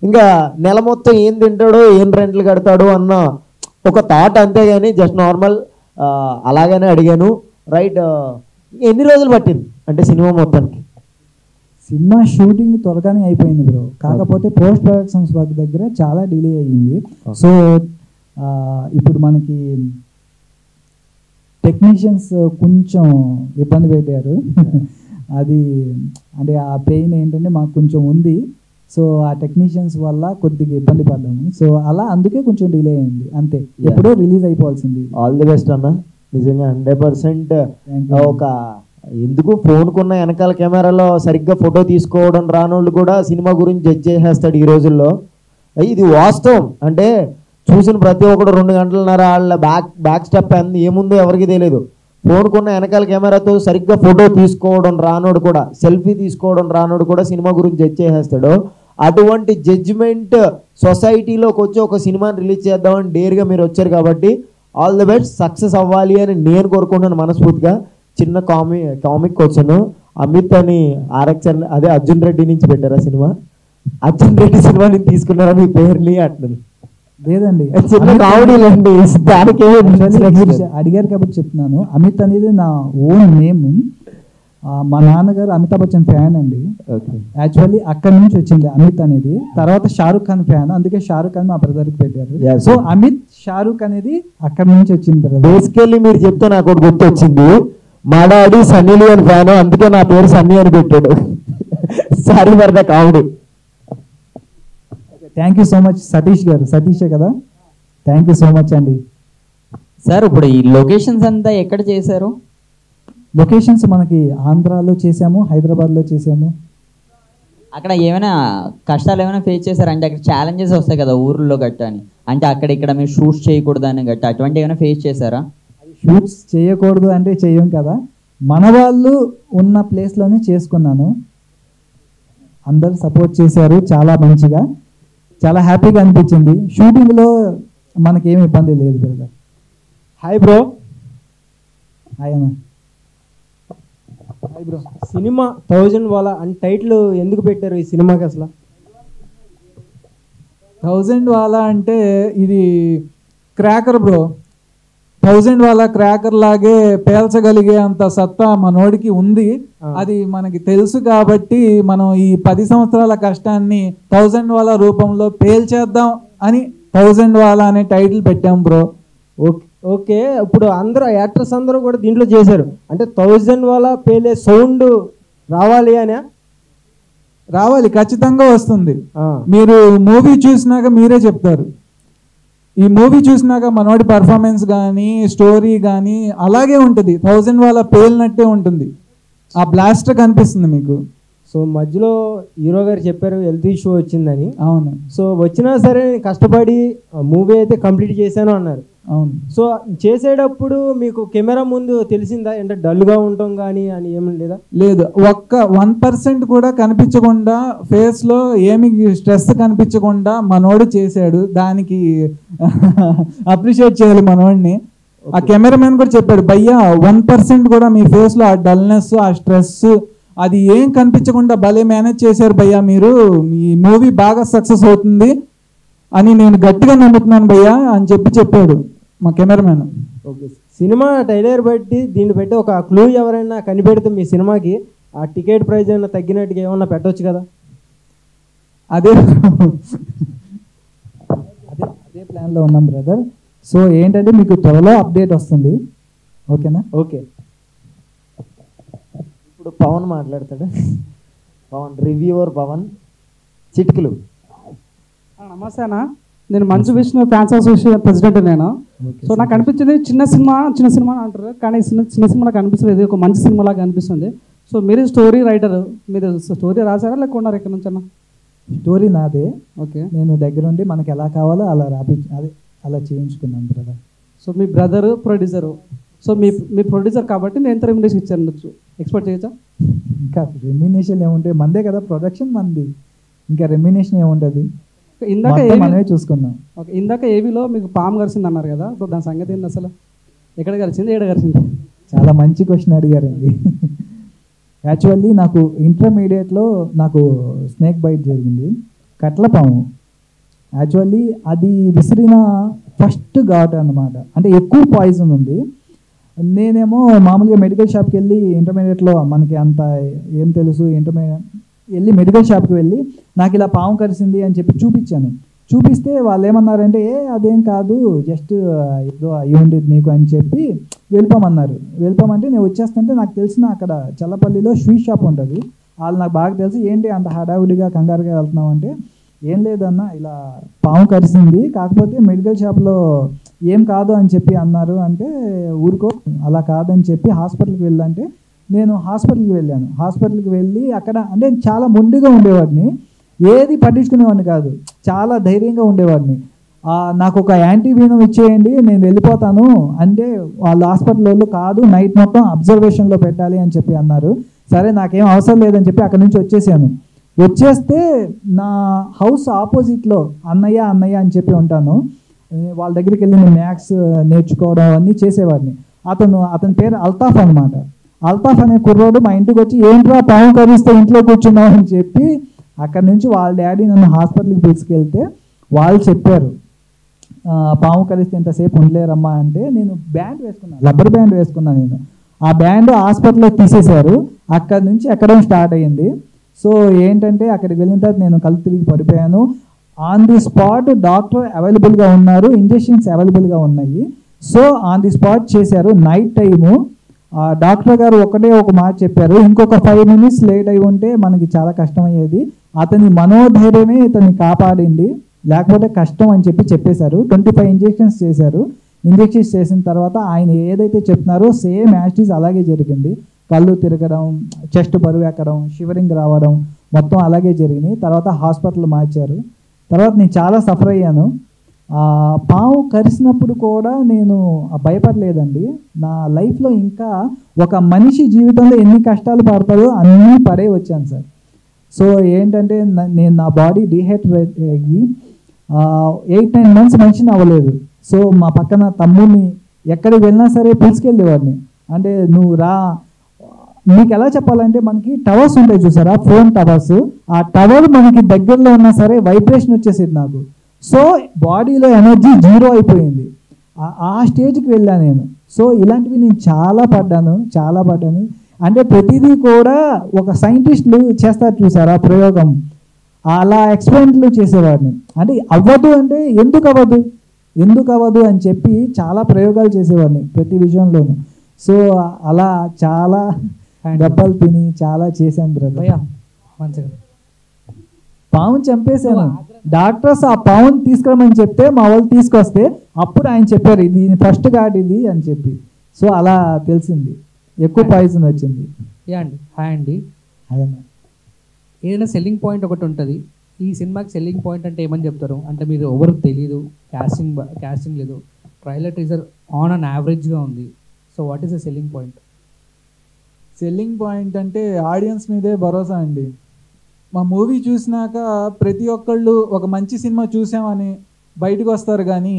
S4: ఇంకా నెల మొత్తం ఏం తింటాడో ఏం రెంట్లు కడతాడో అన్న ఒక థాట్. అంతేగాని జస్ట్ నార్మల్ అలాగనే అడిగాను. రైట్, ఎన్ని రోజులు పట్టింది అంటే సినిమా మొత్తానికి?
S1: సినిమా షూటింగ్ త్వరగానే అయిపోయింది బ్రో, కాకపోతే పోస్ట్ ప్రొడక్షన్స్ వర్క్ దగ్గర చాలా డిలే అయ్యింది. సో ఇప్పుడు మనకి టెక్నీషియన్స్ కొంచెం ఇబ్బంది పెట్టారు. అది అంటే ఆ పెయిన్ ఏంటంటే మాకు కొంచెం ఉంది. సో ఆ టెక్నీషియన్స్ వల్ల కొద్దిగా ఇబ్బంది పడ్డాము. సో అలా అందుకే కొంచెం డిలే అయింది అంతే. ఎప్పుడో రిలీజ్ అయిపోవాల్సింది.
S4: ఆల్ ది బెస్ట్ అన్న, నిజంగా 100%. ఒక ఎందుకు ఫోన్కున్న వెనకాల కెమెరాలో సరిగ్గా ఫోటో తీసుకోవడం రానోళ్ళు కూడా సినిమా గురించి జడ్జ్ చేసేస్తాడు ఈ రోజుల్లో. ఇది వాస్తవం. అంటే చూసిన ప్రతి ఒక్కడు 2 గంటలన్నర వాళ్ళ బ్యాక్ స్టెప్ ఏముందో ఎవరికి తెలియదు. ఫోన్కున్న వెనకాల కెమెరాతో సరిగ్గా ఫోటో తీసుకోవడం రానోడు కూడా, సెల్ఫీ తీసుకోవడం రానోడు కూడా సినిమా గురించి జడ్జ్ చేసేస్తాడు. అటువంటి జడ్జిమెంట్ సొసైటీలోకి వచ్చి ఒక సినిమాని రిలీజ్ చేద్దామని డేర్గా మీరు వచ్చారు కాబట్టి ఆల్ ది బెస్ట్, సక్సెస్ అవ్వాలి అని నేను కోరుకుంటున్నాను మనస్ఫూర్తిగా. చిన్న కామిక్ క్వశ్చన్, అమిత్ అని ఆర్ఎక్స్ అదే అర్జున్ రెడ్డి నుంచి పెట్టారా సినిమా? అర్జున్ రెడ్డి సినిమా నుంచి తీసుకున్నారా మీ పేరుని? అంటున్నాను.
S1: లేదండి,
S4: చిన్న కామెడీలండి, దానికి
S1: అడిగారు కాబట్టి చెప్తున్నాను. అమిత్ అనేది నా ఓన్ నేమ్. మా నాన్నగారు అమితాబ్ బచ్చన్ ఫ్యాన్ అండి. యాక్చువల్లీ అక్కడి నుంచి వచ్చింది అమిత్ అనేది. తర్వాత షారుఖ్ ఖాన్ ఫ్యాన్, అందుకే షారుఖ్ ఖాన్ మా బ్రదర్కి పెట్టారు. సో అమిత్ షారుఖ్ అనేది అక్కడి నుంచి వచ్చింది.
S4: బేసికల్లీ మీరు చెప్తే నాకు ఒకటి గుర్తు వచ్చింది. మా డాడీ సన్నీ లియోన్ ఫ్యాన్, అందుకే నా పేరు సన్నీ అని పెట్టాడు. Sorry for the comedy.
S1: Thank you so much Satish గారు. సతీషే కదా, థ్యాంక్ యూ సో మచ్ అండి.
S3: సార్ ఇప్పుడు ఈ లొకేషన్స్ అంతా ఎక్కడ చేశారు?
S1: లొకేషన్స్ మనకి ఆంధ్రాలో చేసాము, హైదరాబాద్లో చేసాము.
S3: అక్కడ ఏమైనా కష్టాలు ఏమైనా ఫేస్ చేశారు? అంటే అక్కడ ఛాలెంజెస్ వస్తాయి కదా ఊర్లో గట్ట అని, అంటే అక్కడ ఇక్కడ మీరు షూట్స్ చేయకూడదు అని గట్ట అటువంటి ఏమైనా ఫేస్ చేశారా?
S1: షూట్స్ చేయకూడదు అంటే చెయ్యం కదా, మన వాళ్ళు ఉన్న ప్లేస్లోనే చేసుకున్నాను. అందరు సపోర్ట్ చేశారు చాలా మంచిగా, చాలా హ్యాపీగా అనిపించింది. షూటింగ్లో మనకేమి ఇబ్బంది లేదు బ్రదర్.
S5: Hi bro.
S1: హాయ్ అన్న.
S5: Hi bro. సినిమా 1000 వాళ్ళ అని టైటిల్ ఎందుకు పెట్టారు ఈ సినిమాకి అసలు?
S2: 1000 వాళ్ళ అంటే ఇది క్రాకర్ బ్రో. 1000 వాళ్ళ క్రాకర్ లాగే పేల్చగలిగే అంత సత్తా మనోడికి ఉంది. అది మనకి తెలుసు కాబట్టి మనం ఈ 10 సంవత్సరాల కష్టాన్ని 1000 వాళ్ళ రూపంలో పేల్చేద్దాం అని 1000 వాళ్ళ అనే టైటిల్ పెట్టాం బ్రో.
S5: ఓకే, ఇప్పుడు అందరూ యాక్టర్స్ అందరూ కూడా దీంట్లో చేశారు. అంటే 1000 వాళ్ళ పేలే సౌండ్ రావాలి అని?
S2: రావాలి, ఖచ్చితంగా వస్తుంది. మీరు మూవీ చూసినాక మీరే చెప్తారు. ఈ మూవీ చూసినాక మనోడి పర్ఫార్మెన్స్ కానీ స్టోరీ కానీ అలాగే ఉంటుంది. 1000 వాళ్ళ పేలినట్టే ఉంటుంది. ఆ బ్లాస్టర్ కనిపిస్తుంది మీకు.
S5: సో మధ్యలో హీరో గారు చెప్పారు హెల్త్ ఇష్యూ వచ్చిందని.
S2: అవును.
S5: సో వచ్చినా సరే కష్టపడి మూవీ అయితే కంప్లీట్ చేశాను అన్నారు.
S2: అవును.
S5: సో చేసేటప్పుడు మీకు కెమెరా ముందు తెలిసిందా అంటే డల్గా ఉంటాం కానీ అని ఏమి లేదా?
S2: లేదు, ఒక్క 1% కూడా కనిపించకుండా ఫేస్లో ఏమి స్ట్రెస్ కనిపించకుండా మనోడు చేశాడు. దానికి అప్రిషియేట్ చేయాలి మనోడిని. ఆ కెమెరామెన్ కూడా చెప్పాడు, భయ్యా 1% కూడా మీ ఫేస్లో ఆ డల్నెస్ ఆ స్ట్రెస్ అది ఏం కనిపించకుండా భలే మేనేజ్ చేశారు భయ్యా మీరు, ఈ మూవీ బాగా సక్సెస్ అవుతుంది అని నేను గట్టిగా నమ్ముతున్నాను భయ్యా అని చెప్పాడు మా కెమెరామెన్.
S5: ఓకే, సినిమా ట్రైలర్ బట్టి దీన్ని బట్టి ఒక క్లూ ఎవరైనా కనిపెడితే మీ సినిమాకి ఆ టికెట్ ప్రైస్ అయినా తగ్గినట్టుగా ఏమన్నా పెట్టవచ్చు కదా?
S1: అదే ప్లాన్లో ఉన్నాం బ్రదర్. సో ఏంటంటే మీకు త్వరలో అప్డేట్ వస్తుంది. ఓకేనా?
S5: ఓకే.
S4: ఇప్పుడు పవన్ మాట్లాడతాడు. పవన్ రివ్యూవర్ పవన్ చిటికలు.
S6: నమస్తే అన్న, నేను Manchu Vishnu fans association president నేను. సో నాకు అనిపించింది చిన్న సినిమా అంటారు, కానీ చిన్న సినిమా నాకు అనిపిస్తుంది, ఇది ఒక మంచి సినిమా లాగా అనిపిస్తుంది. సో మీరు స్టోరీ రైటర్, మీరు స్టోరీ రాశారా లేకుండా ఎక్కడి నుంచి అన్న?
S1: స్టోరీ నాదే.
S6: ఓకే,
S1: నేను దగ్గరుండి మనకి ఎలా కావాలో అలా అలా చేయించుకున్నాను బ్రదర్.
S6: సో మీ బ్రదరు ప్రొడ్యూసరు, సో మీ ప్రొడ్యూసర్ కాబట్టి మీరు ఎంత రెమ్యునరేషన్ ఇచ్చారు ఎక్స్పెక్ట్ చేయొచ్చా?
S1: ఇంకా రెమ్యునేషన్ ఏముంటాయి, మందే కదా ప్రొడక్షన్ మంది, ఇంకా రెమ్యునేషన్ ఏముంటుంది,
S6: ఇందాక
S1: మనమే చూసుకున్నాం.
S6: ఓకే, ఇందాక ఏవీలో మీకు పాము గరిచింది అన్నారు కదా, సో దాని సంగతి ఏంటి అసలు? ఎక్కడ గరిచింది, ఏడ గరిచింది?
S1: చాలా మంచి క్వశ్చన్ అడిగారండి. యాక్చువల్లీ నాకు ఇంటర్మీడియట్లో నాకు స్నేక్ బైట్ జరిగింది, కట్లపాము. యాక్చువల్లీ అది విసిరిన ఫస్ట్ ఘాట్ అన్నమాట, అంటే ఎక్కువ పాయిజన్ ఉంది. నేనేమో మామూలుగా మెడికల్ షాప్కి వెళ్ళి ఇంటర్మీడియట్లో మనకి అంత ఏం తెలుసు, వెళ్ళి మెడికల్ షాప్కి వెళ్ళి నాకు ఇలా పాము కరిసింది అని చెప్పి చూపిస్తే వాళ్ళు ఏమన్నారంటే అదేం కాదు, జస్ట్ ఏదో అయ్యి ఉండేది నీకు అని చెప్పి వెళ్ళిపోమన్నారు. వెళ్ళిపోమంటే నేను వచ్చేస్తుంటే నాకు తెలిసిన అక్కడ చల్లపల్లిలో స్వీట్ షాప్ ఉంటుంది, వాళ్ళు నాకు బాగా తెలుసు. ఏంటి అంత హడావుడిగా కంగారుగా వెళ్తున్నావు అంటే, ఏం లేదన్నా ఇలా పాము కరిసింది, కాకపోతే మెడికల్ షాప్లో ఏం కాదు అని చెప్పి అన్నారు. అంటే ఊరుకో అలా కాదని చెప్పి హాస్పిటల్కి వెళ్ళంటే నేను హాస్పిటల్కి వెళ్ళాను. హాస్పిటల్కి వెళ్ళి అక్కడ అంటే చాలా మొండిగా ఉండేవాడిని, ఏది పట్టించుకునేవాడిని కాదు, చాలా ధైర్యంగా ఉండేవాడిని. నాకు ఒక యాంటీవీనం ఇచ్చేయండి నేను వెళ్ళిపోతాను అంటే వాళ్ళు హాస్పిటల్ వాళ్ళు కాదు, నైట్ మొత్తం అబ్జర్వేషన్లో పెట్టాలి అని చెప్పి అన్నారు. సరే నాకేం అవసరం లేదని చెప్పి అక్కడి నుంచి వచ్చేసాను. వచ్చేస్తే నా హౌస్ ఆపోజిట్లో అన్నయ్య అని చెప్పి ఉంటాను, వాళ్ళ దగ్గరికి వెళ్ళి నేను మ్యాథ్స్ నేర్చుకోవడం అవన్నీ చేసేవాడిని. అతని పేరు అల్తాఫ్ అనమాట. అల్తాఫ్ అనే కుర్రోడు మా ఇంటికి వచ్చి ఏంట్రా పాము కరిస్తే ఇంట్లో కూర్చున్నావు అని చెప్పి అక్కడి నుంచి వాళ్ళ డాడీ నన్ను హాస్పిటల్కి తీసుకెళ్తే వాళ్ళు చెప్పారు పాము కరిస్తే ఇంతసేపు ఉండలేరమ్మా అంటే. నేను బ్యాండ్ వేసుకున్నాను, రబ్బర్ బ్యాండ్ వేసుకున్నాను నేను. ఆ బ్యాండ్ హాస్పిటల్లో తీసేశారు, అక్కడి నుంచి ఎక్కడం స్టార్ట్ అయ్యింది. సో ఏంటంటే అక్కడికి వెళ్ళిన తర్వాత నేను కళ్ళు తిరిగి పడిపోయాను. ఆన్ ది స్పాట్ డాక్టర్ అవైలబుల్గా ఉన్నారు, ఇంజెక్షన్స్ అవైలబుల్గా ఉన్నాయి. సో ఆన్ ది స్పాట్ చేశారు. నైట్ టైము డాక్టర్ గారు ఒకటే ఒక మాట చెప్పారు, ఇంకొక 5 minutes లేట్ అయి ఉంటే మనకి చాలా కష్టమయ్యేది, అతని మనోధైర్యమే ఇతన్ని కాపాడింది, లేకపోతే కష్టం అని చెప్పేశారు. 25 ఇంజెక్షన్స్ చేశారు. ఇంజెక్షన్స్ చేసిన తర్వాత ఆయన ఏదైతే చెప్తున్నారో సేమ్ యాస్టీస్ అలాగే జరిగింది. కళ్ళు తిరగడం, చెస్ట్ బరువు ఎక్కడం, షివరింగ్ రావడం మొత్తం అలాగే జరిగినాయి. తర్వాత హాస్పిటల్ మార్చారు. తర్వాత నేను చాలా సఫర్ అయ్యాను. పాము కరిసినప్పుడు కూడా నేను భయపడలేదండి. నా లైఫ్లో ఇంకా ఒక మనిషి జీవితంలో ఎన్ని కష్టాలు పడతాడో అన్నీ పడే వచ్చాను సార్. సో ఏంటంటే నేను నా బాడీ డిహైడ్రేట్ అయ్యి 8-9 months మనిషిని అవ్వలేదు. సో మా పక్కన తమ్ముడిని ఎక్కడికి వెళ్ళినా సరే పిలుచుకెళ్ళేవాడిని. అంటే నువ్వు రా, మీకు ఎలా చెప్పాలంటే మనకి టవర్స్ ఉంటాయి చూసారా, ఫోన్ టవర్స్, ఆ టవర్ మనకి దగ్గరలో ఉన్నా సరే వైబ్రేషన్ వచ్చేసేది నాకు. సో బాడీలో ఎనర్జీ 0 అయిపోయింది. ఆ స్టేజ్కి వెళ్ళాను నేను. సో ఇలాంటివి నేను చాలా పడ్డాను. అంటే ప్రతిదీ కూడా ఒక సైంటిస్టులు చేస్తారు చూసారా ప్రయోగం, అలా ఎక్స్పెరిమెంట్లు చేసేవాడిని. అంటే అవ్వదు అంటే ఎందుకు అవ్వదు అని చెప్పి చాలా ప్రయోగాలు చేసేవాడిని ప్రతి విషయంలోనూ. సో అలా చాలా దెబ్బలు తిని చాలా చేశాను బ్రదర్. పావును చంపేశాను. డాక్టర్స్ ఆ పావును తీసుకురమని చెప్తే మా వాళ్ళు తీసుకొస్తే అప్పుడు ఆయన చెప్పారు ఇది ఫస్ట్ ఘాట్ ఇది అని చెప్పి. సో అలా తెలిసింది, ఎక్కువ పాయిజన్ వచ్చింది.
S7: హాయ్ అండి. ఏదైనా సెల్లింగ్ పాయింట్ ఒకటి ఉంటుంది, ఈ సినిమాకి సెల్లింగ్ పాయింట్ అంటే ఏమని చెప్తారు? అంటే మీరు ఎవరికి తెలీదు, క్యాస్టింగ్ లేదు, ట్రైలర్ టీజర్ ఆన్ అన్ యావరేజ్గా ఉంది. So what is the selling point?
S2: Selling point అంటే ఆడియన్స్ మీదే భరోసా అండి. మా మూవీ చూసినాక ప్రతి ఒక్కళ్ళు ఒక మంచి సినిమా చూసామని బయటకు వస్తారు, కానీ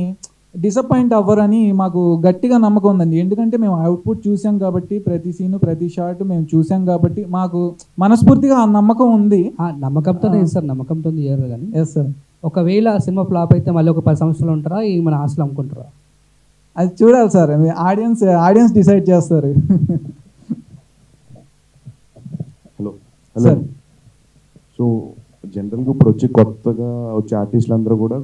S2: డిసప్పాయింట్ అవ్వరని మాకు గట్టిగా నమ్మకం ఉందండి. ఎందుకంటే మేము అవుట్పుట్ చూసాం కాబట్టి, ప్రతి సీను ప్రతి షాట్ మేము చూసాం కాబట్టి మాకు మనస్ఫూర్తిగా ఆ నమ్మకం ఉంది.
S7: నమ్మకంతోనే సార్, నమ్మకంతో ఇయ్యారు కానీ.
S2: Yes sir.
S7: ఒకవేళ సినిమా ఫ్లాప్ అయితే మళ్ళీ ఒక 10 సంవత్సరాలు ఉంటారా, ఈ మన ఆశలు అమ్ముకుంటారా?
S2: అది చూడాలి సార్, ఆడియన్స్ డిసైడ్ చేస్తారు.
S8: Hello sir. సో జనరల్గా ఇప్పుడు కొత్తగా వచ్చే ఆర్టిస్టులు అందరూ కూడా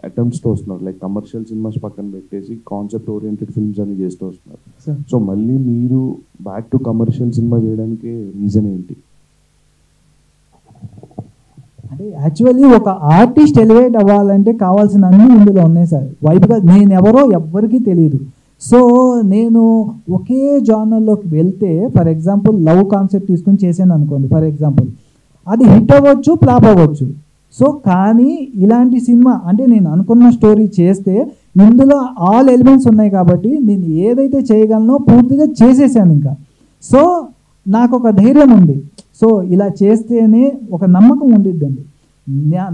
S8: అటెంప్ట్స్తో వస్తున్నారు, లైక్ కమర్షియల్ సినిమాస్ పక్కన పెట్టేసి కాన్సెప్ట్ ఓరియంటెడ్ ఫిల్మ్స్ అని చేస్తూ వస్తున్నారు. సో మళ్ళీ మీరు బ్యాక్ టు కమర్షియల్ సినిమా చేయడానికి రీజన్ ఏంటి?
S1: అంటే యాక్చువల్లీ ఒక ఆర్టిస్ట్ ఎలివేట్ అవ్వాలంటే కావాల్సిన అన్ని ఇందులో ఉన్నాయి సార్. వైపుగా నేను ఎవరో ఎవ్వరికీ తెలియదు. సో నేను ఒకే జానర్లోకి వెళ్తే, ఫర్ ఎగ్జాంపుల్ లవ్ కాన్సెప్ట్ తీసుకుని చేశాను అనుకోండి ఫర్ ఎగ్జాంపుల్, అది హిట్ అవ్వచ్చు, ఫ్లాప్ అవ్వచ్చు. సో కానీ ఇలాంటి సినిమా అంటే నేను అనుకున్న స్టోరీ చేస్తే ఇందులో ఆల్ ఎలిమెంట్స్ ఉన్నాయి కాబట్టి నేను ఏదైతే చేయగలనో పూర్తిగా చేసేసాను ఇంకా. సో నాకు ఒక ధైర్యం ఉంది. సో ఇలా చేస్తేనే ఒక నమ్మకం ఉండిద్దండి.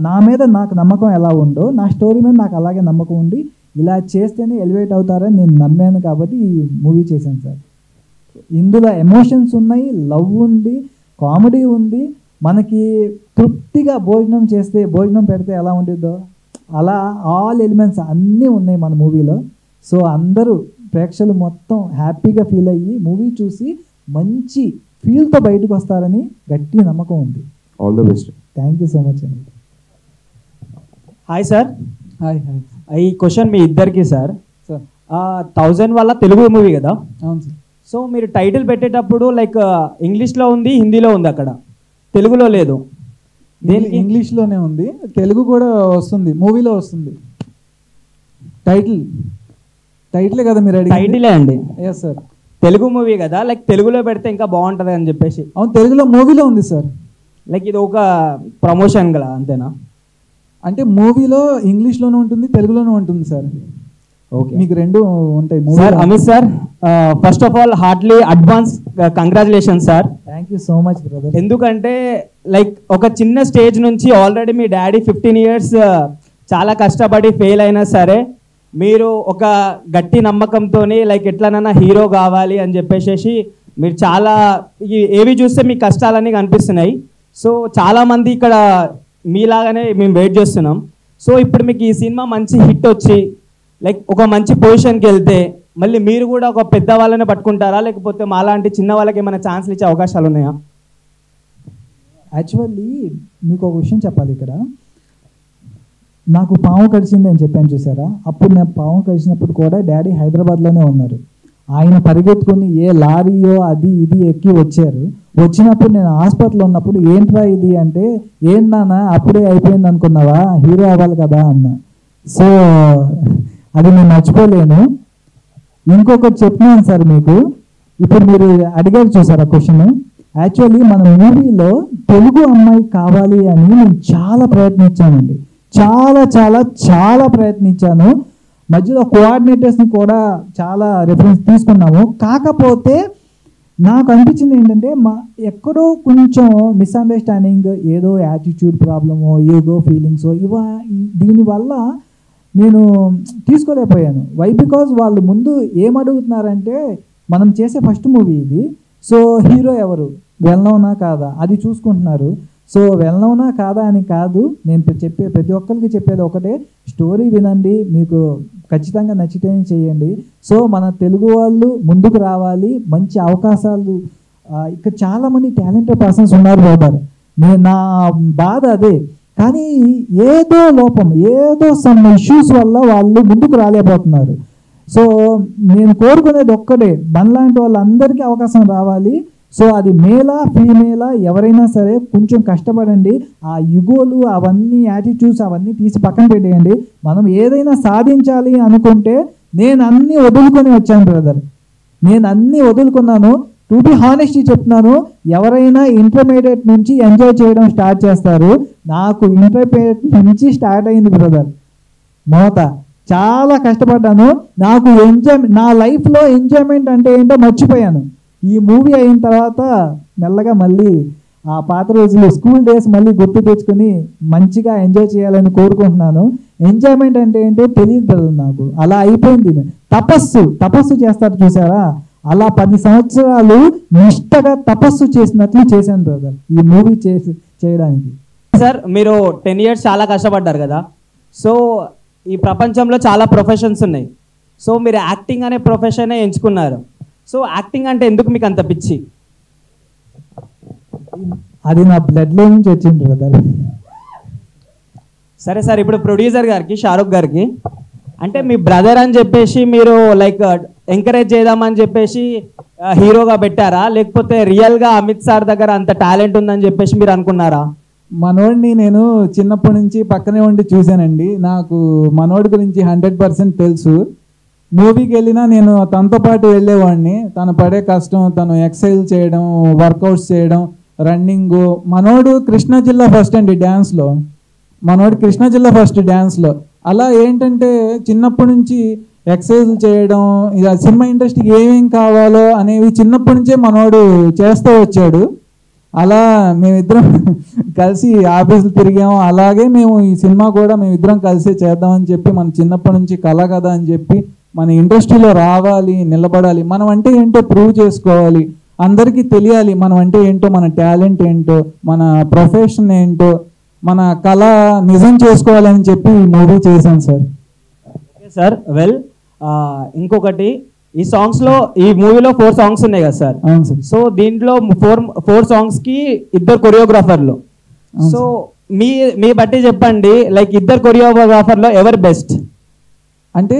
S1: నా మీద నాకు నమ్మకం ఎలా ఉందో నా స్టోరీ మీద నాకు అలాగే నమ్మకం ఉండి ఇలా చేస్తేనే ఎలివేట్ అవుతారని నేను నమ్మాను కాబట్టి ఈ మూవీ చేశాను సార్. ఇందులో ఎమోషన్స్ ఉన్నాయి, లవ్ ఉంది, కామెడీ ఉంది. మనకి తృప్తిగా భోజనం పెడితే ఎలా ఉండిద్దో అలా ఆల్ ఎలిమెంట్స్ అన్నీ ఉన్నాయి మన మూవీలో. సో అందరూ ప్రేక్షకులు మొత్తం హ్యాపీగా ఫీల్ అయ్యి మూవీ చూసి మంచి ఫీల్తో బయటకు వస్తారని గట్టి నమ్మకం ఉంది.
S8: All the best.
S1: Thank you so much అండి.
S9: Hi sir.
S2: హాయ్.
S9: ఈ క్వశ్చన్ మీ ఇద్దరికి సార్.
S2: సార్
S9: 1000 వల్ల తెలుగు మూవీ కదా.
S2: అవును సార్.
S9: సో మీరు టైటిల్ పెట్టేటప్పుడు లైక్ ఇంగ్లీష్లో ఉంది, హిందీలో ఉంది, అక్కడ తెలుగులో లేదు. దేనికి?
S2: ఇంగ్లీష్లోనే ఉంది, తెలుగు కూడా వస్తుంది, మూవీలో వస్తుంది. టైటిలే కదా మీరు అడిగి?
S9: టైటిలే అండి.
S2: Yes sir.
S9: తెలుగు మూవీ కదా, లైక్ తెలుగులో పెడితే ఇంకా బాగుంటుంది అని చెప్పేసి.
S2: అవును, తెలుగులో మూవీలో ఉంది సార్.
S9: లైక్ ఇది ఒక ప్రమోషన్ కదా, అంతేనా?
S2: అంటే మూవీలో ఇంగ్లీష్లోనూ ఉంటుంది, తెలుగులోనూ ఉంటుంది సార్.
S9: ఓకే,
S2: మీకు రెండు ఉంటాయి.
S9: Sir Amit sir, first of all Hartley advance congratulation sir.
S1: Thank you so much brother.
S9: ఎందుకంటే లైక్ ఒక చిన్న స్టేజ్ నుంచి ఆల్రెడీ మీ డాడీ 15 years చాలా కష్టపడి ఫెయిల్ అయినా సరే మీరు ఒక గట్టి నమ్మకంతో లైక్ ఎట్లనైనా హీరో కావాలి అని చెప్పేసి మీరు చాలా ఏవి చూస్తే మీ కష్టాలన్నీ కనిపిస్తున్నాయి. సో చాలామంది ఇక్కడ మీలాగానే మేము వెయిట్ చేస్తున్నాం. సో ఇప్పుడు మీకు ఈ సినిమా మంచి హిట్ వచ్చి లైక్ ఒక మంచి పొజిషన్కి వెళ్తే మళ్ళీ మీరు కూడా ఒక పెద్ద వాళ్ళనే పట్టుకుంటారా, లేకపోతే మాలాంటి చిన్న వాళ్ళకి ఏమైనా ఛాన్స్లు ఇచ్చే అవకాశాలు ఉన్నాయా?
S1: యాక్చువల్లీ మీకు ఒక విషయం చెప్పాలి. ఇక్కడ నాకు పాము కరిచింది అని చెప్పాను చూసారా, అప్పుడు నేను పాము కరిచినప్పుడు కూడా డాడీ హైదరాబాద్లోనే ఉన్నారు. ఆయన పరిగెత్తుకొని ఏ లారీయో అది ఇది ఎక్కి వచ్చారు. వచ్చినప్పుడు నేను హాస్పిటల్లో ఉన్నప్పుడు ఏంట్రా ఇది అంటే, ఏంటన్నా అప్పుడే అయిపోయింది అనుకున్నావా, హీరో అవ్వాలి కదా అన్న. సో అది నేను మర్చిపోలేను. ఇంకొకటి చెప్పినాను సార్ మీకు, ఇప్పుడు మీరు అడిగారు చూసారా క్వశ్చన్. యాక్చువల్లీ మన మూవీలో తెలుగు అమ్మాయి కావాలి అని నేను చాలా ప్రయత్నించానండి. చాలా చాలా చాలా ప్రయత్నించాను. మధ్యలో కోఆర్డినేటర్స్ని కూడా చాలా రెఫరెన్స్ తీసుకున్నాము. కాకపోతే నాకు అనిపించింది ఏంటంటే ఎక్కడో కొంచెం మిస్అండర్స్టాండింగ్, ఏదో యాటిట్యూడ్ ప్రాబ్లమో, ఈగో ఫీలింగ్సో దీనివల్ల నేను తీసుకోలేకపోయాను. వై బికాజ్ వాళ్ళు ముందు ఏమడుగుతున్నారంటే, మనం చేసే ఫస్ట్ మూవీ ఇది, సో హీరో ఎవరు, వెల్నౌనా కాదా అది చూసుకుంటున్నారు. సో వెల్నౌనా కాదా అని కాదు, నేను ప్రతి ఒక్కరికి చెప్పేది ఒకటే, స్టోరీ వినండి, మీకు ఖచ్చితంగా నచ్చితేనే చేయండి. సో మన తెలుగు వాళ్ళు ముందుకు రావాలి, మంచి అవకాశాలు. ఇక్కడ చాలామంది టాలెంటెడ్ పర్సన్స్ ఉన్నారు బ్రదర్, నా బాధ అదే. కానీ ఏదో లోపం, ఏదో సమ్ ఇష్యూస్ వల్ల వాళ్ళు ముందుకు రాలేకపోతున్నారు. సో నేను కోరుకునేది ఒక్కటే, మనలాంటి వాళ్ళందరికీ అవకాశం రావాలి. సో అది మేలా ఫీమేలా ఎవరైనా సరే కొంచెం కష్టపడండి. ఆ యుగోలు అవన్నీ యాటిట్యూడ్స్ అవన్నీ తీసి పక్కన పెట్టేయండి. మనం ఏదైనా సాధించాలి అనుకుంటే నేను అన్నీ వదులుకొని వచ్చాను బ్రదర్, నేను అన్నీ వదులుకున్నాను. టు బి హానెస్ట్లీ చెప్తున్నాను, ఎవరైనా ఇంటర్మీడియట్ నుంచి ఎంజాయ్ చేయడం స్టార్ట్ చేస్తారు. నాకు ఇంటర్మీడియట్ నుంచి స్టార్ట్ అయింది బ్రదర్ మోత. చాలా కష్టపడ్డాను. నాకు నా లైఫ్లో ఎంజాయ్మెంట్ అంటే ఏంటో మర్చిపోయాను. ఈ మూవీ అయిన తర్వాత మెల్లగా మళ్ళీ ఆ పాత రోజులు, స్కూల్ డేస్ మళ్ళీ గుర్తు తెచ్చుకొని మంచిగా ఎంజాయ్ చేయాలని కోరుకుంటున్నాను. ఎంజాయ్మెంట్ అంటే ఏంటో తెలియదు బ్రదర్ నాకు. అలా అయిపోయింది. తపస్సు చేస్తారు చూసారా, అలా 10 సంవత్సరాలు నిష్టగా తపస్సు చేసినట్లు చేశాను బ్రదర్ ఈ మూవీ చేయడానికి.
S9: సార్ మీరు 10 years చాలా కష్టపడ్డారు కదా. సో ఈ ప్రపంచంలో చాలా ప్రొఫెషన్స్ ఉన్నాయి. సో మీరు యాక్టింగ్ అనే ప్రొఫెషనే ఎంచుకున్నారు. సో యాక్టింగ్ అంటే ఎందుకు మీకు అంత పిచ్చి?
S1: అది నా బ్లడ్లో నుంచి వచ్చింది బ్రదర్.
S9: సరే సార్, ఇప్పుడు ప్రొడ్యూసర్ గారికి, షారుఖ్ గారికి, అంటే మీ బ్రదర్ అని చెప్పేసి మీరు లైక్ ఎంకరేజ్ చేద్దామని చెప్పేసి హీరోగా పెట్టారా, లేకపోతే రియల్గా అమిత్ సార్ దగ్గర అంత టాలెంట్ ఉందని చెప్పేసి మీరు అనుకున్నారా?
S2: మనోడిని నేను చిన్నప్పటి నుంచి పక్కనే ఉండి చూశానండి. నాకు మనోడి గురించి 100% తెలుసు. మూవీకి వెళ్ళినా నేను తనతో పాటు వెళ్ళేవాడిని. తను పడే కష్టం, తను ఎక్సర్సైజ్ చేయడం, వర్కౌట్స్ చేయడం, రన్నింగ్. మనోడు కృష్ణా జిల్లా ఫస్ట్ అండి డ్యాన్స్లో. మనోడు కృష్ణా జిల్లా ఫస్ట్ డ్యాన్స్లో. అలా ఏంటంటే చిన్నప్పటి నుంచి ఎక్సర్సైజ్ చేయడం, ఇలా సినిమా ఇండస్ట్రీకి ఏమేం కావాలో అనేవి చిన్నప్పటి నుంచే మనోడు చేస్తూ వచ్చాడు. అలా మేమిద్దరం కలిసి ఆఫీసులు తిరిగాము. అలాగే మేము ఈ సినిమా కూడా మేమిద్దరం కలిసి చేద్దామని చెప్పి, మన చిన్నప్పటి నుంచి కళ కదా అని చెప్పి మన ఇండస్ట్రీలో రావాలి, నిలబడాలి, మనం అంటే ఏంటో ప్రూవ్ చేసుకోవాలి, అందరికీ తెలియాలి మనం అంటే ఏంటో, మన టాలెంట్ ఏంటో, మన ప్రొఫెషన్ ఏంటో, మన కళ నిజం చేసుకోవాలని చెప్పి ఈ మూవీ చేశాను సార్.
S9: ఓకే సార్, వెల్ ఇంకొకటి, ఈ సాంగ్స్ లో, ఈ మూవీలో 4 సాంగ్స్ ఉన్నాయి కదా సార్.
S2: అవును సార్.
S9: సో దీంట్లో 4 సాంగ్స్ కి 2 కొరియోగ్రాఫర్లు. సో మీ బట్టి చెప్పండి, లైక్ 2 కొరియోగ్రాఫర్లో ఎవరు బెస్ట్?
S2: అంటే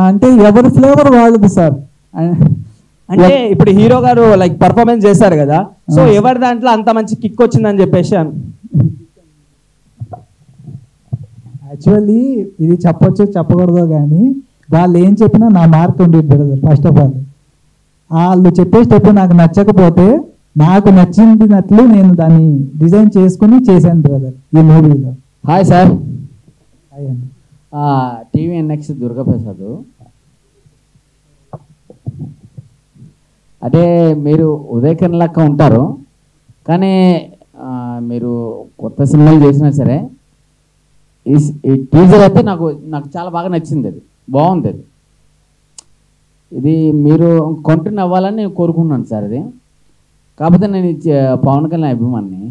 S2: అంటే ఎవరి ఫ్లేవర్ వాళ్ళది సార్.
S9: అంటే ఇప్పుడు హీరో గారు లైక్ పర్ఫార్మెన్స్ చేశారు కదా, సో ఎవరి దాంట్లో అంత మంచి కిక్ వచ్చిందని చెప్పేసి
S1: యాక్చువల్లీ ఇది చెప్పొచ్చు చెప్పకూడదు కానీ వాళ్ళు ఏం చెప్పినా నా మార్క్ ఉండేది బ్రదర్. ఫస్ట్ ఆఫ్ ఆల్ వాళ్ళు చెప్పే స్టెప్ నాకు నచ్చకపోతే నాకు నచ్చినట్లు నేను దాన్ని డిజైన్ చేసుకుని చేశాను బ్రదర్ ఈ మూవీలో.
S10: Hi sir.
S1: హాయ్ అండి.
S10: TVNX దుర్గాప్రసాద్. అంటే మీరు ఉదయకరణ లెక్క ఉంటారు, కానీ మీరు కొత్త సినిమాలు చేసినా సరే ఈ టీజర్ అయితే నాకు చాలా బాగా నచ్చింది. అది బాగుంది. అది ఇది మీరు కంటిన్యూ అవ్వాలని నేను కోరుకున్నాను సార్. అది కాకపోతే నేను పవన్ కళ్యాణ్ అభిమాని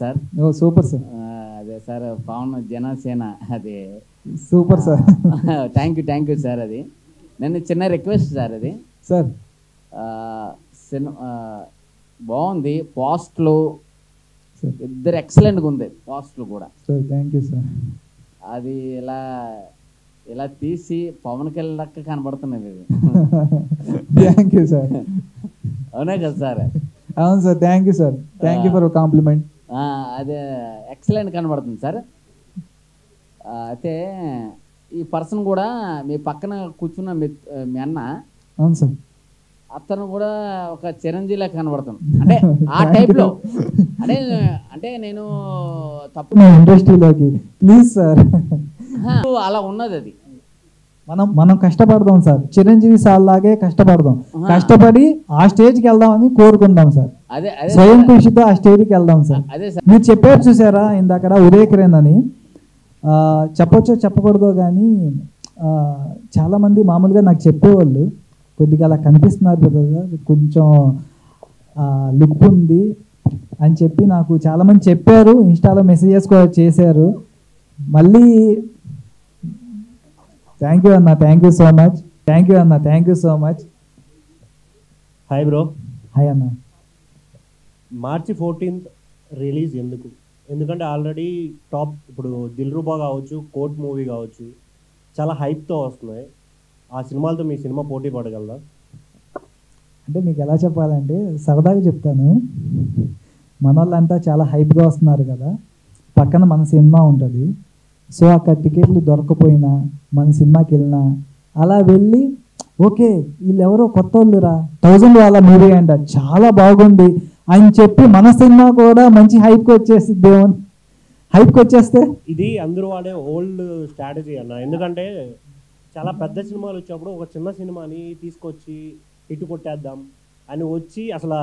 S10: సార్.
S2: Super sir.
S10: అదే సార్, పవన్ జనసేన. అదే
S2: super sir.
S10: Thank you sir. అది నేను చిన్న రిక్వెస్ట్ సార్. అది
S2: సార్
S10: బాగుంది. పోస్ట్లు ఇద్దరు ఎక్సలెంట్గా ఉంది. పోస్ట్లు కూడా
S2: సార్. Thank you sir.
S10: అది ఇలా తీసి పవన్ కళ్యాణ్ లెక్క కనబడుతున్నది.
S2: Thank you sir.
S10: అవునా కదా సార్?
S2: అవును sir. Thank you sir. Thank you for compliment.
S10: అదే ఎక్సలెంట్ కనబడుతుంది సార్. అయితే ఈ పర్సన్ కూడా మీ పక్కన కూర్చున్న మీ అన్న,
S2: అవును సార్,
S10: అతను కూడా ఒక చిరంజీవిలా కనబడుతుంది. అంటే ఆ టైప్లో. అంటే నేను తప్పు
S1: ఇండస్ట్రీలోకి ప్లీజ్ సార్
S10: అలా ఉన్నది. అది
S1: మనం కష్టపడదాం సార్, చిరంజీవి సార్ లాగే కష్టపడదాం, కష్టపడి ఆ స్టేజ్కి వెళ్దామని కోరుకుందాం సార్. స్వయం కృషితో ఆ స్టేజ్కి వెళ్దాం సార్. మీరు చెప్పారు చూసారా ఇందాక ఉదయకిరణ్ అని, చెప్పొచ్చో చెప్పకూడదో కానీ చాలామంది మామూలుగా నాకు చెప్పేవాళ్ళు, కొద్దిగా అలా కనిపిస్తున్నారు కదా, కొంచెం లుక్ ఉంది అని చెప్పి నాకు చాలామంది చెప్పారు. ఇన్స్టాలో మెసేజెస్ కూడా చేశారు. మళ్ళీ థ్యాంక్ యూ అన్న, thank you so much. Thank you అన్న, thank you so much.
S11: Hi bro.
S1: Hi అన్న.
S11: మార్చి 14th రిలీజ్ ఎందుకు? ఎందుకంటే ఆల్రెడీ టాప్, ఇప్పుడు దిల్రుబా కావచ్చు, కోర్ట్ మూవీ కావచ్చు, చాలా హైప్తో వస్తున్నాయి. ఆ సినిమాలతో మీ సినిమా పోటీ పడగలదా?
S1: అంటే మీకు ఎలా చెప్పాలంటే సరదాగా చెప్తాను, మన వాళ్ళంతా చాలా హైప్గా వస్తున్నారు కదా, పక్కన మన సినిమా ఉంటుంది. సో అక్కడ టికెట్లు దొరకపోయినా మన సినిమాకి వెళ్ళినా అలా వెళ్ళి ఓకే వీళ్ళు ఎవరో కొత్త వాళ్ళురా, 1000 వాళ్ళ మూవీ అంట, చాలా బాగుంది అని చెప్పి మన సినిమా కూడా మంచి హైప్కి వచ్చేసిద్ది. హైప్కి వచ్చేస్తే
S11: ఇది అందరూ వాడే ఓల్డ్ స్ట్రాటజీ అన్న. ఎందుకంటే చాలా పెద్ద సినిమాలు వచ్చినప్పుడు ఒక చిన్న సినిమాని తీసుకొచ్చి ఇటు కొట్టేద్దాం అని వచ్చి అసలు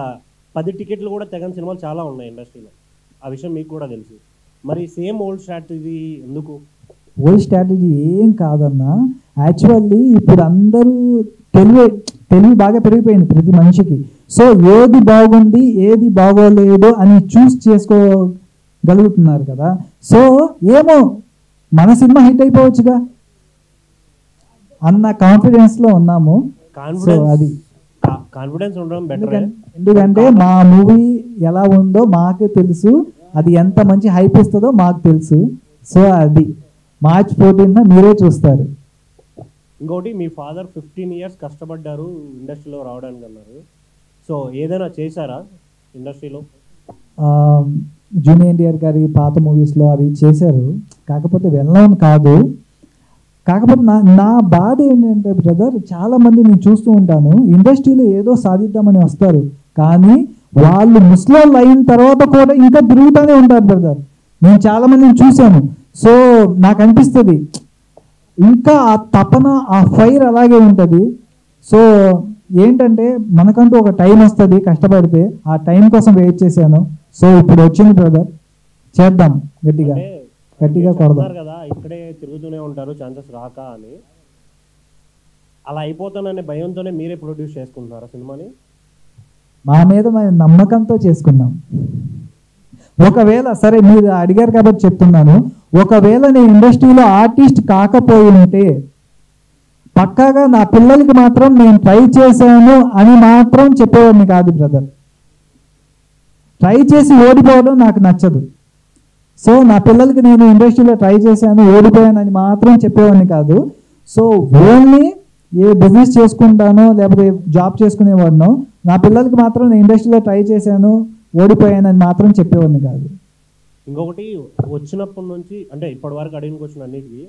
S11: 10 టికెట్లు కూడా తెగని సినిమాలు చాలా ఉన్నాయి ఇండస్ట్రీలో. ఆ విషయం మీకు కూడా తెలుసు. మరి సేమ్ ఓల్డ్ స్ట్రాటజీ ఎందుకు?
S1: ఓల్డ్ స్ట్రాటజీ ఏం కాదన్నా, యాక్చువల్లీ ఇప్పుడు అందరూ తెలివి బాగా పెరిగిపోయింది ప్రతి మనిషికి. సో ఏది బాగుంది ఏది బాగోలేదు అని చూస్ చేసుకోగలుగుతున్నారు కదా. సో ఏమో మన సినిమా హిట్ అయిపోవచ్చుగా అన్న కాన్ఫిడెన్స్లో ఉన్నాము. అది
S11: కాన్ఫిడెన్స్ ఉండడం బెటర్.
S1: ఎందుకంటే మా మూవీ ఎలా ఉందో మాకు తెలుసు, అది ఎంత మంచి హైప్ ఇస్తుందో మాకు తెలుసు. సో అది మార్చ్ 14th మీరే చూస్తారు.
S11: ఇంకోటి, మీ ఫాదర్ 15 years కష్టపడ్డారు ఇండస్ట్రీలో రావడానికి అన్నారు. సో ఏదైనా చేశారా ఇండస్ట్రీలో?
S1: జూనియర్ ఎన్టీఆర్ గారి పాత మూవీస్లో అవి చేశారు, కాకపోతే వెళ్ళను కాదు. కాకపోతే నా బాధ ఏంటంటే బ్రదర్, చాలామంది నేను చూస్తూ ఉంటాను ఇండస్ట్రీలో ఏదో సాధిద్దామని వస్తారు, కానీ వాళ్ళు ముస్లింలు అయిన తర్వాత కూడా ఇంకా తిరుగుతూనే ఉంటారు బ్రదర్. నేను చాలామందిని చూశాను. సో నాకు అనిపిస్తుంది ఇంకా ఆ తపన, ఆ ఫైర్ అలాగే ఉంటుంది. సో ఏంటంటే మనకంటూ ఒక టైం వస్తుంది కష్టపడితే, ఆ టైం కోసం వెయిట్ చేశాను. సో ఇప్పుడు వచ్చింది బ్రదర్, చేద్దాం గట్టిగా గట్టిగా కొడదాం
S11: కదా. ఇక్కడే తిరుగుతూనే ఉంటారు ఛాన్సెస్ రాక అని, అలా అయిపోతాననే భయంతోనే మీరే ప్రొడ్యూస్ చేసుకుంటున్నారా సినిమాని?
S1: మా మీద మేము నమ్మకంతో చేసుకున్నాం. ఒకవేళ సరే మీరు అడిగారు కాబట్టి చెప్తున్నాను, ఒకవేళ నేను ఇండస్ట్రీలో ఆర్టిస్ట్ కాకపోయి ఉంటే పక్కాగా నా పిల్లలకి మాత్రం నేను ట్రై చేశాను అని మాత్రం చెప్పేవాడిని కాదు బ్రదర్. ట్రై చేసి ఓడిపోవడం నాకు నచ్చదు. సో నా పిల్లలకి నేను ఇండస్ట్రీలో ట్రై చేశాను ఓడిపోయాను అని మాత్రం చెప్పేవాడిని కాదు. సో ఓన్లీ ఏ బిజినెస్ చేసుకుంటానో లేకపోతే జాబ్ చేసుకునేవాడినో, నా పిల్లలకి మాత్రం నేను ఇండస్ట్రీలో ట్రై చేశాను ఓడిపోయాను అని మాత్రం చెప్పేవాడిని కాదు.
S11: ఇంకొకటి, వచ్చినప్పటి నుంచి అంటే ఇప్పటి వరకు అడిగిన క్వశ్చన్ అన్నిటికీ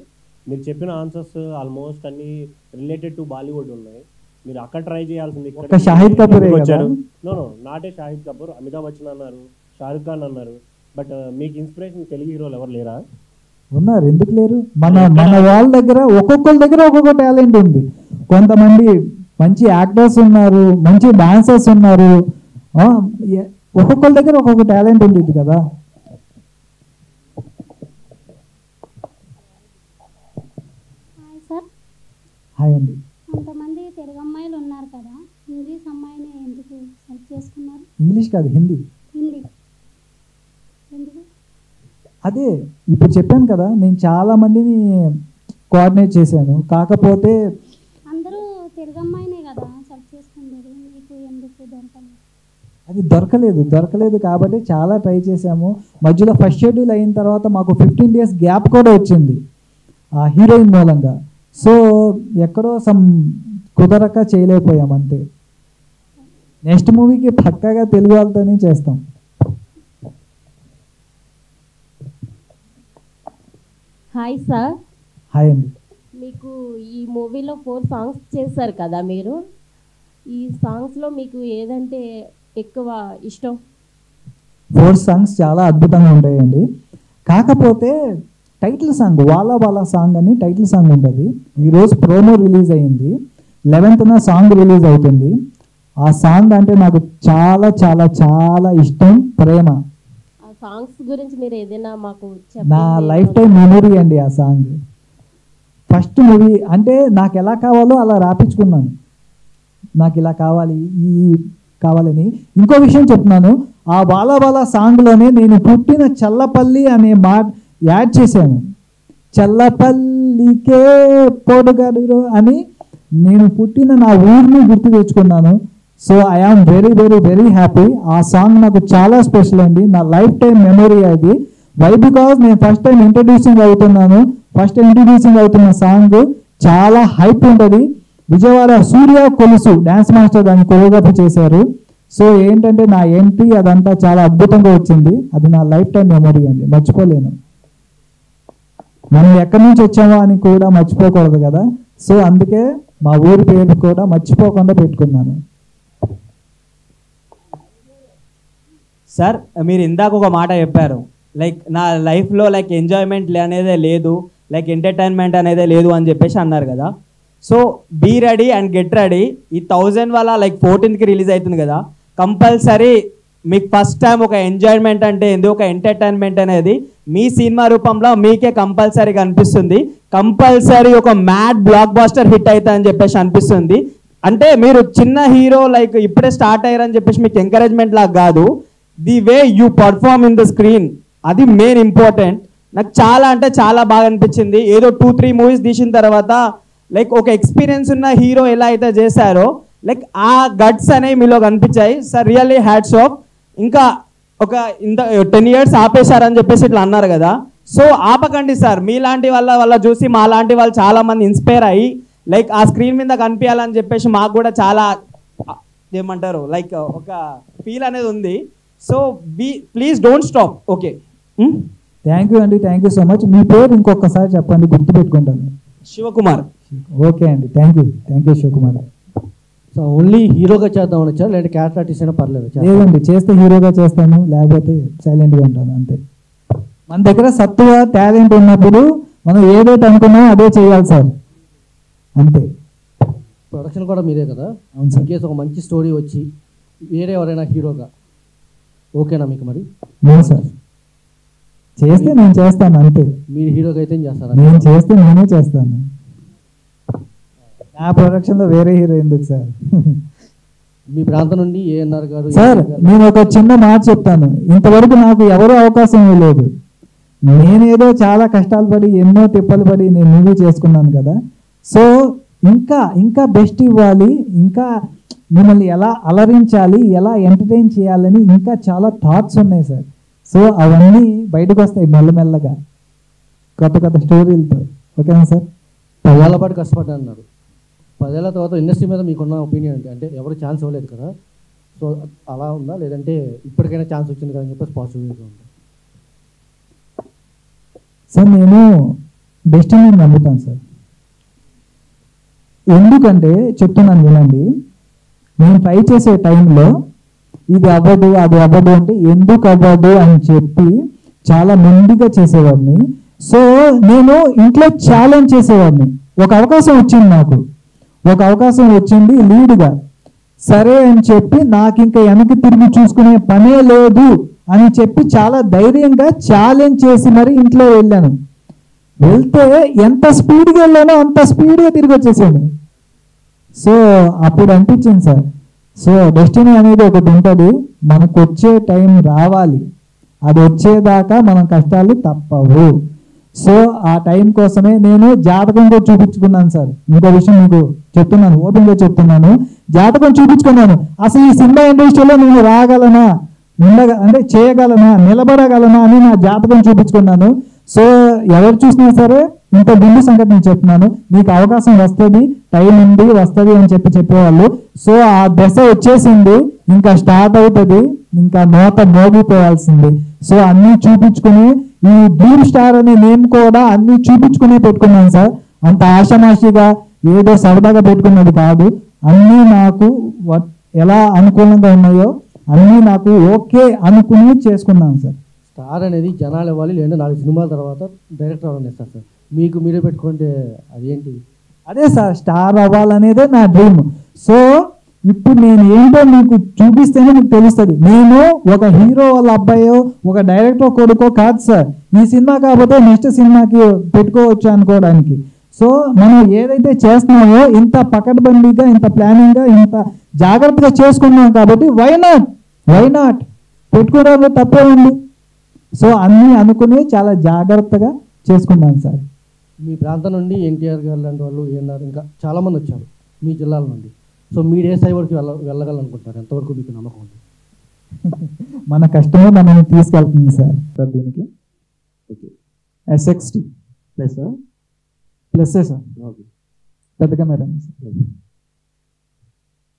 S11: మీరు చెప్పిన ఆన్సర్స్ ఆల్మోస్ట్ అన్ని రిలేటెడ్ టు బాలీవుడ్ ఉన్నాయి. మీరు అక్కడ ట్రై చేయాల్సింది.
S1: ఒక షాహిద్ కపూర్
S11: వచ్చారు. నో నాటే షాహిద్ కపూర్, అమితాబ్ బచ్చన్ అన్నారు, షారుఖ్ ఖాన్ అన్నారు. బట్ మీకు ఇన్స్పిరేషన్ తెలుగు హీరోలు ఎవరు లేరా?
S1: ఉన్నారు, ఎందుకు లేరు? మన వాళ్ళ దగ్గర ఒక్కొక్కరి దగ్గర ఒక్కొక్క టాలెంట్ ఉంది. కొంతమంది మంచి యాక్టర్స్ ఉన్నారు, మంచి డాన్సర్స్ ఉన్నారు, ఒక్కొక్కరి దగ్గర ఒక్కొక్క టాలెంట్ ఉంది కదా. హాయ్ అండి.
S12: కొంతమంది తెలుగు అమ్మాయిలు ఉన్నారు కదా, ఇంగ్లీష్ అమ్మాయిని ఎందుకు సెలెక్ట్ చేసుకున్నారు?
S1: ఇంగ్లీష్ కాదు, హిందీ.
S12: హిందీ ఎందుకు?
S1: అదే ఇప్పుడు చెప్పాను కదా, నేను చాలా మందిని కోఆర్డినేట్ చేశాను, కాకపోతే
S12: అందరూ తెలుగు అమ్మాయినే కదా సెలెక్ట్ చేసుకునేది, మీకు ఎందుకు దొరకలేదు?
S1: అది దొరకలేదు కాబట్టి చాలా ట్రై చేశాము. మధ్యలో ఫస్ట్ షెడ్యూల్ అయిన తర్వాత మాకు 15 days గ్యాప్ కూడా వచ్చింది ఆ హీరోయిన్ మూలంగా. సో ఎక్కడో కుదరక చేయలేకపోయాం అంతే. నెక్స్ట్ మూవీకి పక్కాగా తెలుగు వాళ్ళతోనే చేస్తాం.
S13: Hi sir.
S1: హాయ్ అండి.
S13: మీకు ఈ మూవీలో 4 songs చేశారు కదా మీరు, ఈ సాంగ్స్లో మీకు ఏదంటే ఎక్కువ ఇష్టం?
S1: 4 songs చాలా అద్భుతంగా ఉంటాయండి. కాకపోతే టైటిల్ సాంగ్ వాలా వాలా సాంగ్ అని టైటిల్ సాంగ్ ఉంటుంది. ఈరోజు ప్రోమో రిలీజ్ అయ్యింది, 11th సాంగ్ రిలీజ్ అవుతుంది. ఆ సాంగ్ అంటే నాకు చాలా చాలా చాలా ఇష్టం, ప్రేమ.
S13: ఆ సాంగ్స్ గురించి మీరు ఏదైనా మాకు
S1: నా లైఫ్ టైం మెమొరీ అండి ఆ సాంగ్. ఫస్ట్ మూవీ అంటే నాకు ఎలా కావాలో అలా రాపించుకున్నాను, నాకు ఇలా కావాలి కావాలని. ఇంకో విషయం చెప్తున్నాను, ఆ వాలా వాలా సాంగ్లోనే నేను పుట్టిన చల్లపల్లి అనే మాట యాడ్ చేశాను. చల్లపల్లికే పొడగడు అని నేను పుట్టిన నా ఊరిని గుర్తు తెచ్చుకున్నాను. So I am very very very happy. ఆ సాంగ్ నాకు చాలా స్పెషల్ అండి, నా లైఫ్ టైం మెమొరీ అది. వై బికాజ్ నేను ఫస్ట్ టైం ఇంట్రడ్యూసింగ్ అవుతున్న సాంగ్ చాలా హైప్ ఉంటుంది. విజయవాడ సూర్య కొలుసు డ్యాన్స్ మాస్టర్ దాన్ని కొరియోగ్రఫీ చేశారు. సో ఏంటంటే నా ఎంట్రీ అదంతా చాలా అద్భుతంగా వచ్చింది. అది నా లైఫ్ టైం మెమొరీ అండి, మర్చిపోలేను. మనం ఎక్కడి నుంచి వచ్చామో అని కూడా మర్చిపోకూడదు కదా. సో అందుకే మా ఊరి పేరు కూడా మర్చిపోకుండా పెట్టుకున్నాను.
S9: సార్, మీరు ఇందాక ఒక మాట చెప్పారు, లైక్ నా లైఫ్లో లైక్ ఎంజాయ్మెంట్ అనేదే లేదు, లైక్ ఎంటర్టైన్మెంట్ అనేదే లేదు అని చెప్పేసి అన్నారు కదా. So be ready and get ready. ఈ 1000 వల్ల లైక్ 14th రిలీజ్ అవుతుంది కదా, కంపల్సరీ మీకు ఫస్ట్ టైం ఒక ఎంజాయ్మెంట్ అంటే ఏంది, ఒక ఎంటర్టైన్మెంట్ అనేది మీ సినిమా రూపంలో మీకే కంపల్సరీ అనిపిస్తుంది. కంపల్సరీ ఒక మ్యాడ్ బ్లాక్ బాస్టర్ హిట్ అవుతా అని చెప్పేసి అనిపిస్తుంది. అంటే మీరు చిన్న హీరో లైక్ ఇప్పుడే స్టార్ట్ అయ్యారని చెప్పేసి మీకు ఎంకరేజ్మెంట్ లాగా కాదు, the way you perform in the screen, అది మెయిన్ ఇంపార్టెంట్. నాకు చాలా అంటే చాలా బాగా అనిపించింది. ఏదో 2-3 movies తీసిన తర్వాత లైక్ ఒక ఎక్స్పీరియన్స్ ఉన్న హీరో ఎలా అయితే చేశారో లైక్ ఆ గట్స్ అనేవి మీలో కనిపించాయి సార్. Really hats off. ఇంకా ఒక 10 years ఆపేశారని చెప్పేసి ఇట్లా అన్నారు కదా, సో ఆపకండి సార్. మీలాంటి వాళ్ళ చూసి మా లాంటి వాళ్ళు చాలా మంది ఇన్స్పైర్ అయ్యి లైక్ ఆ స్క్రీన్ మీద కనిపించాలని చెప్పేసి మాకు కూడా చాలా ఏమంటారు లైక్ ఒక ఫీల్ అనేది ఉంది. So please don't stop. Okay,
S1: thank you అండి, థ్యాంక్ యూ సో మచ్. మీ పేరు ఇంకొకసారి చెప్పండి, గుర్తుపెట్టుకుంటాను.
S9: శివకుమార్.
S1: ఓకే అండి, thank you Shivakumar.
S14: So only హీరోగా చేద్దామని వచ్చారు, లేదంటే క్యారెక్టర్ ఆర్టిస్ట్ అయినా పర్లేదు?
S1: లేదండి, చేస్తే హీరోగా చేస్తాను, లేకపోతే సైలెంట్గా ఉంటాను అంతే. మన దగ్గర సత్తువ టాలెంట్ ఉన్నప్పుడు మనం ఏదైతే అనుకున్నామో అదే చేయాలి సార్, అంతే.
S14: ప్రొడక్షన్ కూడా మీరే కదా?
S1: అవును సార్.
S14: ఇన్ కేసు ఒక మంచి స్టోరీ వచ్చి వేరే ఎవరైనా హీరోగా ఓకేనా మీకు? మరి
S1: అవును సార్, చేస్తే నేను చేస్తాను అంతే.
S14: మీరు హీరోగా అయితే చేస్తారా?
S1: నేను చేస్తే నేనే చేస్తాను. నా ప్రొడక్షన్లో వేరే హీరో ఎందుకు సార్?
S14: మీ ప్రాంతం నుండి ఏఎన్ఆర్ గారు.
S1: సార్ నేను ఒక చిన్న మాట చెప్తాను, ఇంతవరకు నాకు ఎవరూ అవకాశం ఇవ్వలేదు. నేనేదో చాలా కష్టాలు పడి ఎన్నో తిప్పలు పడి నేను మూవీ చేసుకున్నాను కదా. సో ఇంకా బెస్ట్ ఇవ్వాలి, ఇంకా మిమ్మల్ని ఎలా అలరించాలి, ఎలా ఎంటర్టైన్ చేయాలని ఇంకా చాలా థాట్స్ ఉన్నాయి సార్. సో అవన్నీ బయటకు వస్తాయి మెల్లమెల్లగా కొత్త స్టోరీలతో. ఓకేనా సార్?
S14: 10 ఏళ్ల పాటు కష్టపడ్డా అన్నారు. 10 ఏళ్ల తర్వాత ఇండస్ట్రీ మీద మీకున్న ఒపీనియన్ ఏంటి? అంటే ఎవరు ఛాన్స్ ఇవ్వలేదు కదా, సో అలా ఉందా, లేదంటే ఇప్పటికైనా ఛాన్స్ వచ్చింది కదా అని చెప్పేసి పాజిటివ్గా ఉందా?
S1: సార్ నేను డెస్టినీని నమ్ముతాను సార్. ఎందుకంటే చెప్తున్నాను వినండి, నేను ట్రై చేసే టైంలో ఇది అవ్వదు అది అవ్వదు అంటే ఎందుకు అవ్వదు అని చెప్పి చాలా మొండిగా చేసేవాడిని. సో నేను ఇంట్లో ఛాలెంజ్ చేసేవాడిని. ఒక అవకాశం వచ్చింది, నాకు ఒక అవకాశం వచ్చింది లీడ్గా. సరే అని చెప్పి నాకు ఇంకా వెనక్కి తిరిగి చూసుకునే పనే లేదు అని చెప్పి చాలా ధైర్యంగా ఛాలెంజ్ చేసి మరి ఇంట్లో వెళ్ళాను. వెళ్తే ఎంత స్పీడ్గా వెళ్ళానో అంత స్పీడ్గా తిరిగి వచ్చేసాను. సో అప్పుడు అనిపించింది సార్, సో డెస్టినీ అనేది ఒకటి ఉంటుంది, మనకు వచ్చే టైం రావాలి, అది వచ్చేదాకా మనం కష్టాలు తప్పవు. సో ఆ టైం కోసమే నేను జాతకంతో చూపించుకున్నాను సార్. ఇంకో విషయం మీకు చెప్తున్నాను, ఓపెన్గా చెప్తున్నాను, జాతకం చూపించుకున్నాను. అసలు ఈ సినిమా ఇండస్ట్రీలో నేను రాగలనా, అంటే చేయగలనా, నిలబడగలనా అని నా జాతకం చూపించుకున్నాను. సో ఎవరు చూసినా సరే ఇంత బిల్లు సంగతి నేను చెప్తున్నాను, నీకు అవకాశం వస్తుంది, టైం ఉంది, వస్తుంది అని చెప్పేవాళ్ళు. సో ఆ దశ వచ్చేసింది, ఇంకా స్టార్ట్ అవుతుంది, ఇంకా నోట మోగిపోవాల్సింది. సో అన్నీ చూపించుకుని ఈ డ్రీమ్ స్టార్ అనే నేమ్ కూడా అన్నీ చూపించుకునే పెట్టుకున్నాను సార్. అంత ఆషామాషిగా ఏదో సరదాగా పెట్టుకున్నది కాదు. అన్నీ నాకు ఎలా అనుకూలంగా ఉన్నాయో అన్నీ నాకు ఓకే అనుకుని చేసుకున్నాను సార్.
S14: స్టార్ అనేది జనాలు ఇవ్వాలి, లేదంటే 4 సినిమాల తర్వాత డైరెక్టర్ అవ్వాలని ఇస్తారు సార్. మీకు మీరే పెట్టుకుంటే అదేంటి?
S1: అదే సార్, స్టార్ అవ్వాలనేదే నా డ్రీమ్. సో ఇప్పుడు నేను ఏంటో మీకు చూపిస్తేనే మీకు తెలుస్తుంది. నేను ఒక హీరో వాళ్ళ అబ్బాయో ఒక డైరెక్టర్ కొడుకో కాదు సార్. ఈ సినిమా కాకపోతే నెక్స్ట్ సినిమాకి పెట్టుకోవచ్చు అనుకోవడానికి. సో మనం ఏదైతే చేస్తున్నామో ఇంత పకడ్బందీగా, ఇంత ప్లానింగ్గా, ఇంత జాగ్రత్తగా చేసుకున్నాం కాబట్టి వై నాట్ పెట్టుకోవడంలో తప్పే ఉంది. సో అన్నీ అనుకుని చాలా జాగ్రత్తగా చేసుకున్నాను సార్.
S14: మీ ప్రాంతం నుండి ఎన్టీఆర్ గారు లాంటి వాళ్ళు ఏఎన్ఆర్ ఇంకా చాలామంది వచ్చారు మీ జిల్లాల నుండి. సో మీరు ఏ స్థాయి వరకు వెళ్ళగలనుకుంటున్నారు? ఎంతవరకు మీకు నమ్మకం ఉంది?
S1: మన కష్టమే మనం తీసుకెళ్తుంది సార్. దీనికి SXT ప్లస్ సార్, పెద్ద కెమెరా.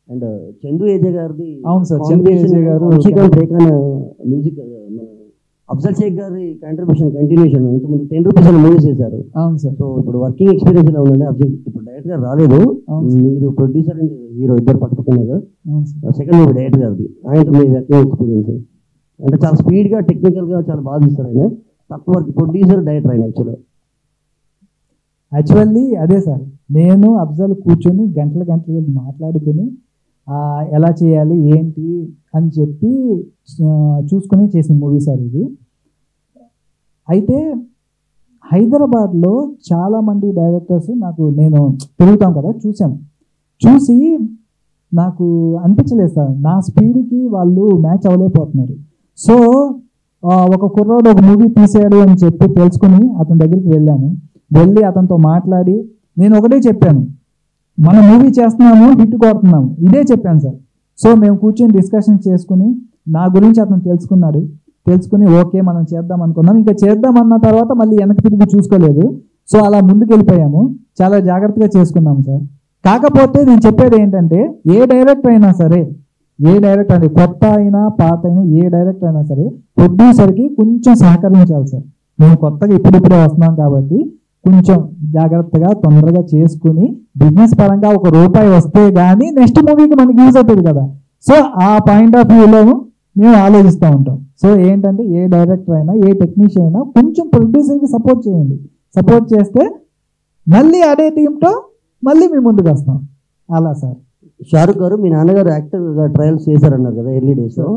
S15: అండ్ చందు ఏజే గారిది.
S1: అవును సార్, చందు ఏజే గారు
S15: మ్యూజిక్, అఫ్జల్ షేక్ గారి కంట్రిబ్యూషన్ కంటిన్యూషన్. ఇంతకుముందు 10 రూపీస్ అని మూవీస్ చేశారు.
S1: అవును సార్.
S15: సో ఇప్పుడు వర్కింగ్ ఎక్స్పీరియన్స్ ఎలా ఉందండి? అఫ్జల్ ఇప్పుడు డైరెక్టర్ గారు రాలేదు, మీరు ప్రొడ్యూసర్ అండ్ హీరో ఇద్దరు పక్కపక్కన్నారు. సెకండ్ మూవీ డైరెక్టర్ గారిది, ఆయనతో మీ వర్కింగ్ ఎక్స్పీరియన్స్ అంటే చాలా స్పీడ్గా టెక్నికల్గా చాలా బాగా ఇస్తారు ఆయన. తక్కువ వర్క్ ప్రొడ్యూసర్ డైరెక్టర్ ఆయన
S1: యాక్చువల్లీ అదే సార్, నేను అఫ్జల్ కూర్చొని గంటలు మాట్లాడుకుని ఎలా చేయాలి ఏంటి అని చెప్పి చూసుకుని చేసిన మూవీ సార్ ఇది. అయితే హైదరాబాద్లో చాలామంది డైరెక్టర్స్ నేను తిరుగుతాం కదా, చూసి నాకు అనిపించలేదు సార్, నా స్పీడ్కి వాళ్ళు మ్యాచ్ అవ్వలేకపోతున్నారు. సో ఒక కుర్రాడు ఒక మూవీ తీసాడు అని చెప్పి తెలుసుకుని అతని దగ్గరికి వెళ్ళి అతనితో మాట్లాడి నేను ఒకటే చెప్పాను, మన మూవీ చేస్తున్నాము, హిట్ కొడుతున్నాము, ఇదే చెప్పాను సార్. సో మేము కూర్చొని డిస్కషన్ చేసుకుని నా గురించి అతను తెలుసుకుని ఓకే మనం చేద్దాం అనుకున్నాం. ఇంకా చేద్దామన్న తర్వాత మళ్ళీ వెనక్కి తిరిగి చూసుకోలేదు. సో అలా ముందుకు వెళ్ళిపోయాము, చాలా జాగ్రత్తగా చేసుకున్నాము సార్. కాకపోతే నేను చెప్పేది ఏంటంటే ఏ డైరెక్టర్ అయినా సరే ఏ డైరెక్టర్ అంటే కొత్త అయినా పాత అయినా ఏ డైరెక్టర్ అయినా సరే ప్రొడ్యూసర్కి కొంచెం సహకరించాలి సార్. మేము కొత్తగా ఇప్పుడిప్పుడే వస్తున్నాం కాబట్టి కొంచెం జాగ్రత్తగా తొందరగా చేసుకుని బిజినెస్ పరంగా ₹1 వస్తే కానీ నెక్స్ట్ మూవీకి మనకి యూజ్ అవుతుంది కదా. సో ఆ పాయింట్ ఆఫ్ వ్యూలో మేము ఆలోచిస్తూ ఉంటాం. సో ఏంటంటే ఏ డైరెక్టర్ అయినా ఏ టెక్నీషియన్ అయినా కొంచెం ప్రొడ్యూసర్కి సపోర్ట్ చేయండి. సపోర్ట్ చేస్తే మళ్ళీ అదే టీంతో మళ్ళీ మేము ముందుకు వస్తాం. అలా సార్.
S15: షారుఖ్ గారు మీ నాన్నగారు యాక్టర్గా ట్రయల్స్ చేశారన్నారు కదా ఎర్లీ డేస్లో.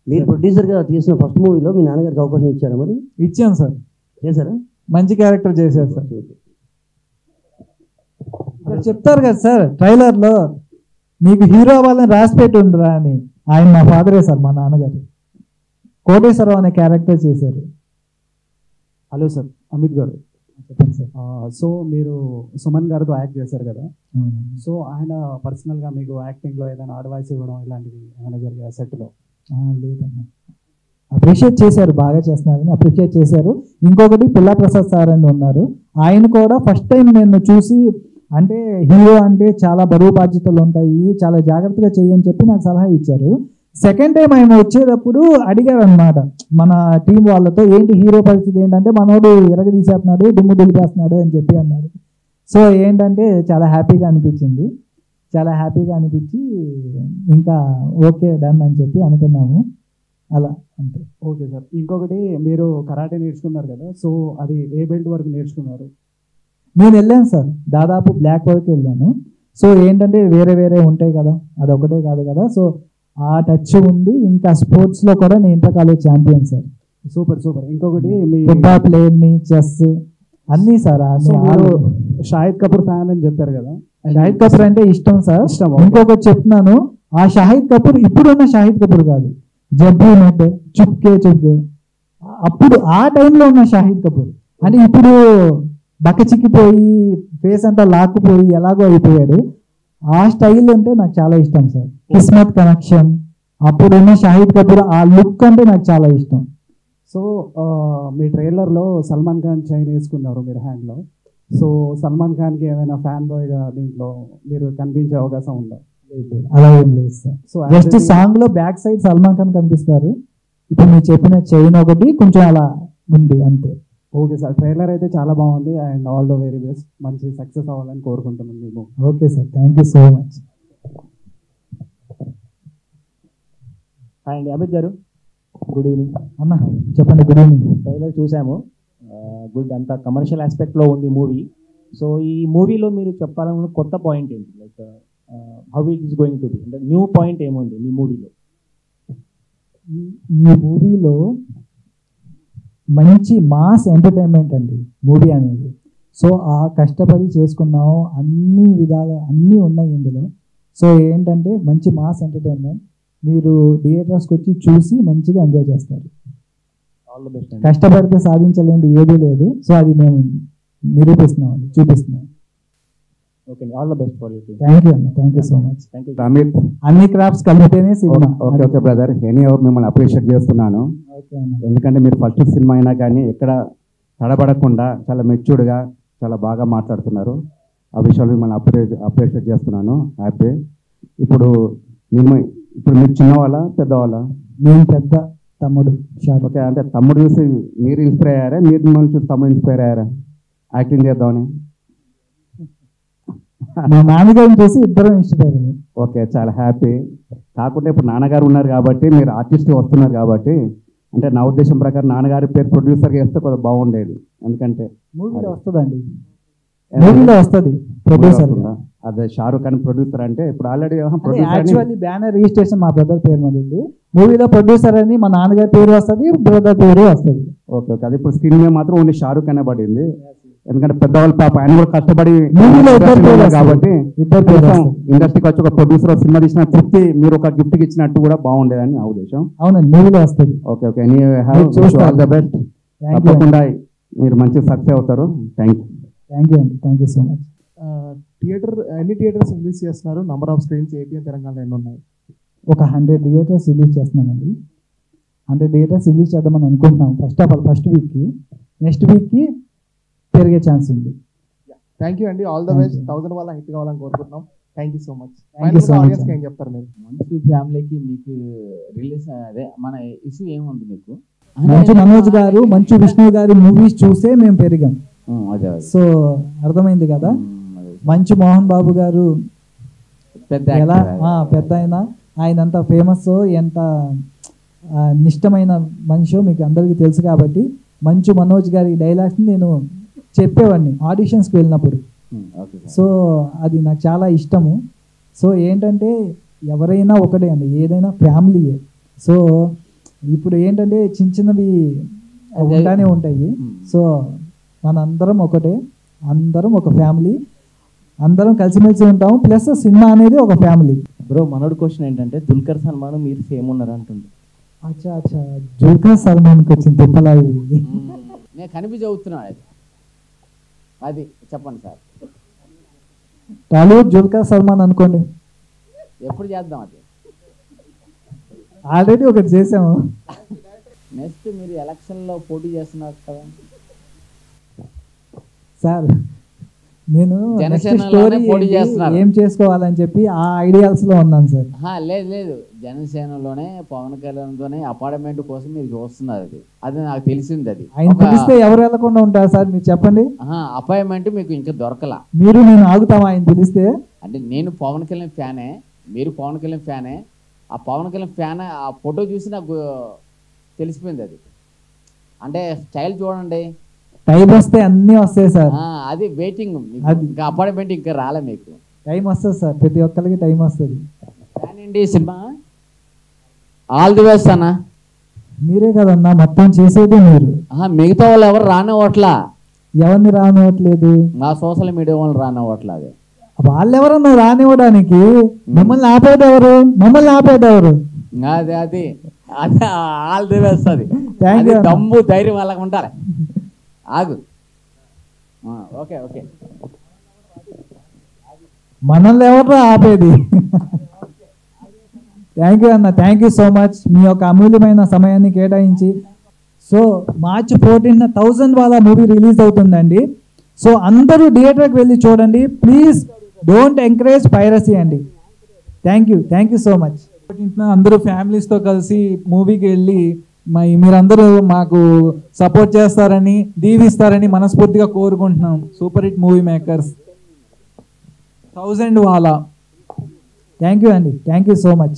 S15: మీరు ప్రొడ్యూసర్గా తీసిన ఫస్ట్ మూవీలో మీ నాన్నగారికి అవకాశం ఇచ్చారా? మరి
S1: ఇచ్చాను సార్.
S15: చేశారా?
S1: మంచి క్యారెక్టర్ చేశారు సార్. ఇక్కడ చెప్తారు కదా సార్ ట్రైలర్లో, నీకు హీరో అవ్వాలని రాసి పెట్టి ఉండరా అని. ఆయన మా ఫాదరే సార్, మా నాన్నగారు. కోటేశ్వరరావు అనే క్యారెక్టర్ చేశారు.
S16: హలో సార్, అమిత్ గారు.
S1: చెప్పండి సార్.
S16: సో మీరు సుమన్ గారితో యాక్ట్ చేశారు కదా, సో ఆయన పర్సనల్గా మీకు యాక్టింగ్లో ఏదైనా అడ్వైస్ ఇవ్వడం ఇలాంటివి ఏమైనా జరిగాయి సెట్లో?
S1: లేదమ్మా, అప్రిషియేట్ చేశారు, బాగా చేస్తున్నారని అప్రిషియేట్ చేశారు. ఇంకొకటి పిల్లా ప్రసాద్ సార్ అని ఉన్నారు, ఆయన కూడా ఫస్ట్ టైం నేను చూసి అంటే హీరో అంటే చాలా బరువు బాధ్యతలు ఉంటాయి, చాలా జాగ్రత్తగా చేయని చెప్పి నాకు సలహా ఇచ్చారు. సెకండ్ టైం ఆయన వచ్చేటప్పుడు అడిగారు అనమాట మన టీం వాళ్ళతో, ఏంటి హీరో పరిస్థితి ఏంటంటే మనోడు ఎరగదీసేస్తున్నాడు, దుమ్ము దులిపేస్తున్నాడు అని చెప్పి అన్నారు. సో ఏంటంటే చాలా హ్యాపీగా అనిపించింది, చాలా హ్యాపీగా అనిపించి ఇంకా ఓకే డన్ అని చెప్పి అనుకున్నాము. అలా అంతే.
S16: Okay sir. ఇంకొకటి మీరు కరాటే నేర్చుకున్నారు కదా, సో అది ఏ బెల్ట్ వరకు నేర్చుకున్నారు?
S1: నేను వెళ్ళాను సార్, దాదాపు బ్లాక్ వరకు వెళ్ళాను. సో ఏంటంటే వేరే వేరే ఉంటాయి కదా, అది ఒకటే కాదు కదా. సో ఆ టచ్ ఉంది. ఇంకా స్పోర్ట్స్లో కూడా నేను inter college champion sir.
S16: Super super. ఇంకొకటి మీ
S1: ఫుట్బాల్ ప్లేయర్ని, చెస్ అన్నీ సార్.
S16: షాహిద్ కపూర్ ఫ్యాన్ అని చెప్పారు కదా,
S1: షాహిద్ కపూర్ అంటే ఇష్టం సార్. ఇంకొకటి చెప్తున్నాను, ఆ షాహిద్ కపూర్ ఇప్పుడున్న షాహిద్ కపూర్ కాదు, జబ్బు నెట్ చుక్కే చుక్కే అప్పుడు ఆ టైంలో ఉన్న షాహిద్ కపూర్. అంటే ఇప్పుడు బక్కచిక్కిపోయి ఫేస్ అంతా లాక్కుపోయి ఎలాగో అయిపోయాడు. ఆ స్టైల్ అంటే నాకు చాలా ఇష్టం సార్. కిస్మత్ కనెక్షన్ అప్పుడున్న షాహిద్ కపూర్ ఆ లుక్ అంటే నాకు చాలా ఇష్టం.
S16: సో మీ ట్రైలర్లో సల్మాన్ ఖాన్ చైన్ వేసుకున్నారు మీరు హ్యాండ్లో. సో సల్మాన్ ఖాన్కి ఏమైనా ఫ్యాన్ బాయ్గా దీంట్లో మీరు కనిపించే అవకాశం ఉందా?
S1: అలా ఏం లేదు సార్. సో జస్ట్ సాంగ్ లో బ్యాక్ సైడ్ సల్మాన్ ఖాన్ కనిపిస్తారు. ఇప్పుడు మీరు చెప్పిన చైన్ ఒకటి కొంచెం అలా ఉంది అంతే.
S16: ఓకే సార్, ట్రైలర్ అయితే చాలా బాగుంది and all the very best. మంచి సక్సెస్ అవ్వాలని కోరుకుంటున్నాను మేము.
S1: Okay sir, thank you so much.
S17: Hi అండి, అమిత్ గారు. గుడ్ ఈవినింగ్
S1: అన్న. చెప్పండి. Good evening.
S17: ట్రైలర్ చూసాము, గుడ్, అంతా కమర్షియల్ ఆస్పెక్ట్లో ఉంది మూవీ. సో ఈ మూవీలో మీరు చెప్పాలనుకున్న కొత్త పాయింట్ ఏంటి? Like how it is going to be, అంటే న్యూ పాయింట్ ఏముంది మీ మూవీలో?
S1: ఈ మూవీలో మంచి మాస్ ఎంటర్టైన్మెంట్ అండి మూవీ అనేది. సో ఆ కష్టపడి చేసుకున్నాం, అన్ని విధాలు అన్నీ ఉన్నాయి ఇందులో. సో ఏంటంటే మంచి మాస్ ఎంటర్టైన్మెంట్, మీరు థియేటర్స్కి వచ్చి చూసి మంచిగా ఎంజాయ్ చేస్తారు.
S17: All the best.
S1: కష్టపడితే సాధించలేనిది ఏదీ లేదు. సో అది మేము నిరూపిస్తున్నామండి, చూపిస్తున్నాం.
S17: Okay, all the best for you.
S1: Thank you అన్న, thank you so much.
S17: Thank you.
S18: Amit,
S1: అన్ని క్రాఫ్ట్స్ కలిపితేనే cinema.
S18: Okay okay brother, any ఎవరు మిమ్మల్ని అప్రిషియేట్ చేస్తున్నాను. ఎందుకంటే మీరు ఫస్ట్ సినిమా అయినా కానీ ఎక్కడ తడబడకుండా చాలా మెచ్యూర్డ్గా చాలా బాగా మాట్లాడుతున్నారు. ఆ విషయాలు మిమ్మల్ని అప్రిషియేట్ చేస్తున్నాను. హ్యాపీ. ఇప్పుడు మీరు చిన్నవాళ్ళ పెద్దవాళ్ళ?
S1: నేను పెద్ద తమ్ముడు.
S18: ఓకే, అంటే తమ్ముడు చూసి మీరు ఇన్స్పైర్ అయ్యారా, మీరు మిమ్మల్ని చూసి తమ్ముడు ఇన్స్పైర్ అయ్యారా యాక్టింగ్ చేద్దామని?
S1: మా నాన్నగారిని చూసి ఇద్దరం ఇన్స్పైర్.
S18: ఓకే, చాలా హ్యాపీ. కాకుండా ఇప్పుడు నాన్నగారు ఉన్నారు కాబట్టి మీరు ఆర్టిస్ట్ వస్తున్నారు కాబట్టి, అంటే నా ఉద్దేశం ప్రకారం నాన్నగారి పేరు ప్రొడ్యూసర్గా వేస్తే కొంచెం బాగుండేది. ఎందుకంటే
S1: మూవీలో వస్తుందండి, మూవీలో వస్తుంది ప్రొడ్యూసర్.
S18: అదే షారూఖ్ ఖాన్ ప్రొడ్యూసర్ అంటే ఇప్పుడు ఆల్రెడీ
S1: యాక్చువల్లీ బ్యానర్ రిజిస్ట్రేషన్ మా బ్రదర్ పేరు మీద ఉంది. మూవీలో ప్రొడ్యూసర్ అని మా నాన్నగారి పేరు వస్తుంది, బ్రదర్ పేరు వస్తుంది.
S18: ఓకే ఓకే, అది ఇప్పుడు స్క్రీన్ మీద మాత్రం ఓన్లీ షారూఖ్ అనే పడింది. ఎందుకంటే పెద్దవాళ్ళ పాప ఆయన కూడా కష్టపడి కాబట్టి ఇండస్ట్రీకి వచ్చి ఒక ప్రొడ్యూసర్ సినిమా తీసిన తృప్తి మీరు ఒక గిఫ్ట్ ఇచ్చినట్టు కూడా బాగుండేదని నా ఉద్దేశం.
S1: అవునండి, మూవీలో వస్తుంది.
S18: Okay okay, all the best. తప్పకుండా మీరు మంచి సక్సెస్ అవుతారు. Thank you.
S1: థ్యాంక్ యూ అండి, థ్యాంక్ యూ సో మచ్.
S19: ఎన్ని థియేటర్స్ రిలీజ్ చేస్తున్నారు? Number of screens AP and తెలంగాణలో ఎన్ని ఉన్నాయి?
S1: ఒక 100 థియేటర్స్ రిలీజ్ చేస్తున్నామండి. 100 థియేటర్స్ రిలీజ్ చేద్దామని అనుకుంటున్నాం. ఫస్ట్ వీక్కి, నెక్స్ట్ వీక్కి పెరిగే ఛాన్స్ ఉంది.
S19: థ్యాంక్ యూ అండి, ఆల్ ద బెస్ట్. 1000 వల్ల హిట్ కావాలని కోరుకుంటున్నాం. Thank you so much.
S1: Thank you so much.
S19: ఆడియన్స్కి ఏం చెప్తారు మీరు?
S10: మంచు ఫ్యామిలీకి మీకు రిలీజ్ అదే మన ఇష్యూ ఏముంది మీకు?
S1: మంచు మనోజ్ గారు, మంచు విష్ణు గారి మూవీస్ చూసే మేము పెరిగాం.
S10: అదే
S1: సో అర్థమైంది కదా. మంచు మోహన్ బాబు గారు
S10: పెద్ద
S1: ఎలా పెద్ద ఆయన అంత ఫేమస్, ఎంత నిష్టమైన మనిషో మీకు అందరికీ తెలుసు. కాబట్టి మంచు మనోజ్ గారి డైలాగ్స్ని నేను చెప్పేవాడిని ఆడిషన్స్కి వెళ్ళినప్పుడు. సో అది నాకు చాలా ఇష్టము. సో ఏంటంటే ఎవరైనా ఒకటే అండి, ఏదైనా ఫ్యామిలీయే. సో ఇప్పుడు ఏంటంటే చిన్న చిన్నవి ఉంటానే ఉంటాయి. సో మనందరం ఒకటే, అందరం ఒక ఫ్యామిలీ, అందరం కలిసిమెలిసి ఉంటాం. ప్లస్ సినిమా అనేది ఒక ఫ్యామిలీ.
S20: బ్రో మనోడు క్వశ్చన్ ఏంటంటే దుల్కర్ సల్మాన్ మీరు సేమ్ ఉన్నారు అంటుంది.
S1: అచ్చా అచ్చా, దుల్కర్ సల్మాన్కి వచ్చింది తిప్పలా ఇది.
S10: నేను కనిపి చదువుతున్నాను అది చెప్పండి సార్.
S1: టాలీవుడ్ దుల్కర్ సల్మాన్ అనుకోండి.
S10: ఎప్పుడు చేద్దాం అది?
S1: ఆల్రెడీ ఒకటి చేసాము.
S10: నెక్స్ట్ మీరు ఎలక్షన్లో పోటీ చేస్తున్నారు కదా
S1: సార్, నేను
S10: జనసేనలోనే పోటీ చేస్తున్నారు.
S1: ఏం చేసుకోవాలని చెప్పి ఆ ఐడియాల్స్ లో ఉన్నాను సార్.
S10: లేదు లేదు, జనసేనలోనే పవన్ కళ్యాణ్తోనే అపార్ట్మెంట్ కోసం మీరు చూస్తున్నారు. అది నాకు తెలిసింది. అది
S1: ఆయన పిలిస్తే ఎవరు వెళ్ళకుండా ఉంటారు సార్, మీరు చెప్పండి.
S10: అపాయింట్మెంట్ మీకు ఇంకా దొరకలా.
S1: మీరు నేను ఆగుతామా ఆయన పిలిస్తే?
S10: అంటే నేను పవన్ కళ్యాణ్ ఫ్యానే, మీరు పవన్ కళ్యాణ్ ఫ్యానే. ఆ పవన్ కళ్యాణ్ ఫ్యాన్ ఆ ఫోటో చూసి నాకు తెలిసిపోయింది. అది అంటే స్టైల్ చూడండి,
S1: టైం వస్తే అన్నీ వస్తాయి సార్.
S10: అది వెయిటింగ్, ఇంకా అపాయింట్మెంట్ ఇంకా రాలే. మీకు
S1: టైం వస్తుంది సార్, ప్రతి ఒక్కరికి టైం వస్తుంది.
S10: Fan cinema all the best అన్న.
S1: మీరే కదన్నా మొత్తం చేసేది మీరు.
S10: మిగతా వాళ్ళు ఎవరు రానివ్వట్లా.
S1: ఎవరిని రానివ్వట్లేదు?
S10: నా సోషల్ మీడియా వాళ్ళు రానివ్వట్లా. అది
S1: వాళ్ళు ఎవరన్నా రానివ్వడానికి మిమ్మల్ని ఆపేదెవరు? మమ్మల్ని ఆపేదెవరు?
S10: అది అది అదే ఆల్ ది బెస్ట్. అది దమ్ము ధైర్యం వాళ్ళకి ఉండాలి. ఆగు. ఓకే ఓకే,
S1: మనల్ని ఎవరు ఆపేది? థ్యాంక్ యూ అన్న, థ్యాంక్ యూ సో మచ్ మీ యొక్క అమూల్యమైన సమయాన్ని కేటాయించి. సో మార్చ్ 14న 1000 వాళ్ళ మూవీ రిలీజ్ అవుతుందండి. సో అందరూ థియేటర్కి వెళ్ళి చూడండి ప్లీజ్. డోంట్ ఎంకరేజ్ పైరసీ అండి. Thank you so much.
S2: అందరూ ఫ్యామిలీస్తో కలిసి మూవీకి వెళ్ళి మీరందరూ మాకు సపోర్ట్ చేస్తారని, దీవిస్తారని మనస్ఫూర్తిగా కోరుకుంటున్నాం. సూపర్ హిట్ మూవీ మేకర్స్ 1000 వాళ్ళ.
S1: థ్యాంక్ యూ అండి, థ్యాంక్ యూ సో మచ్.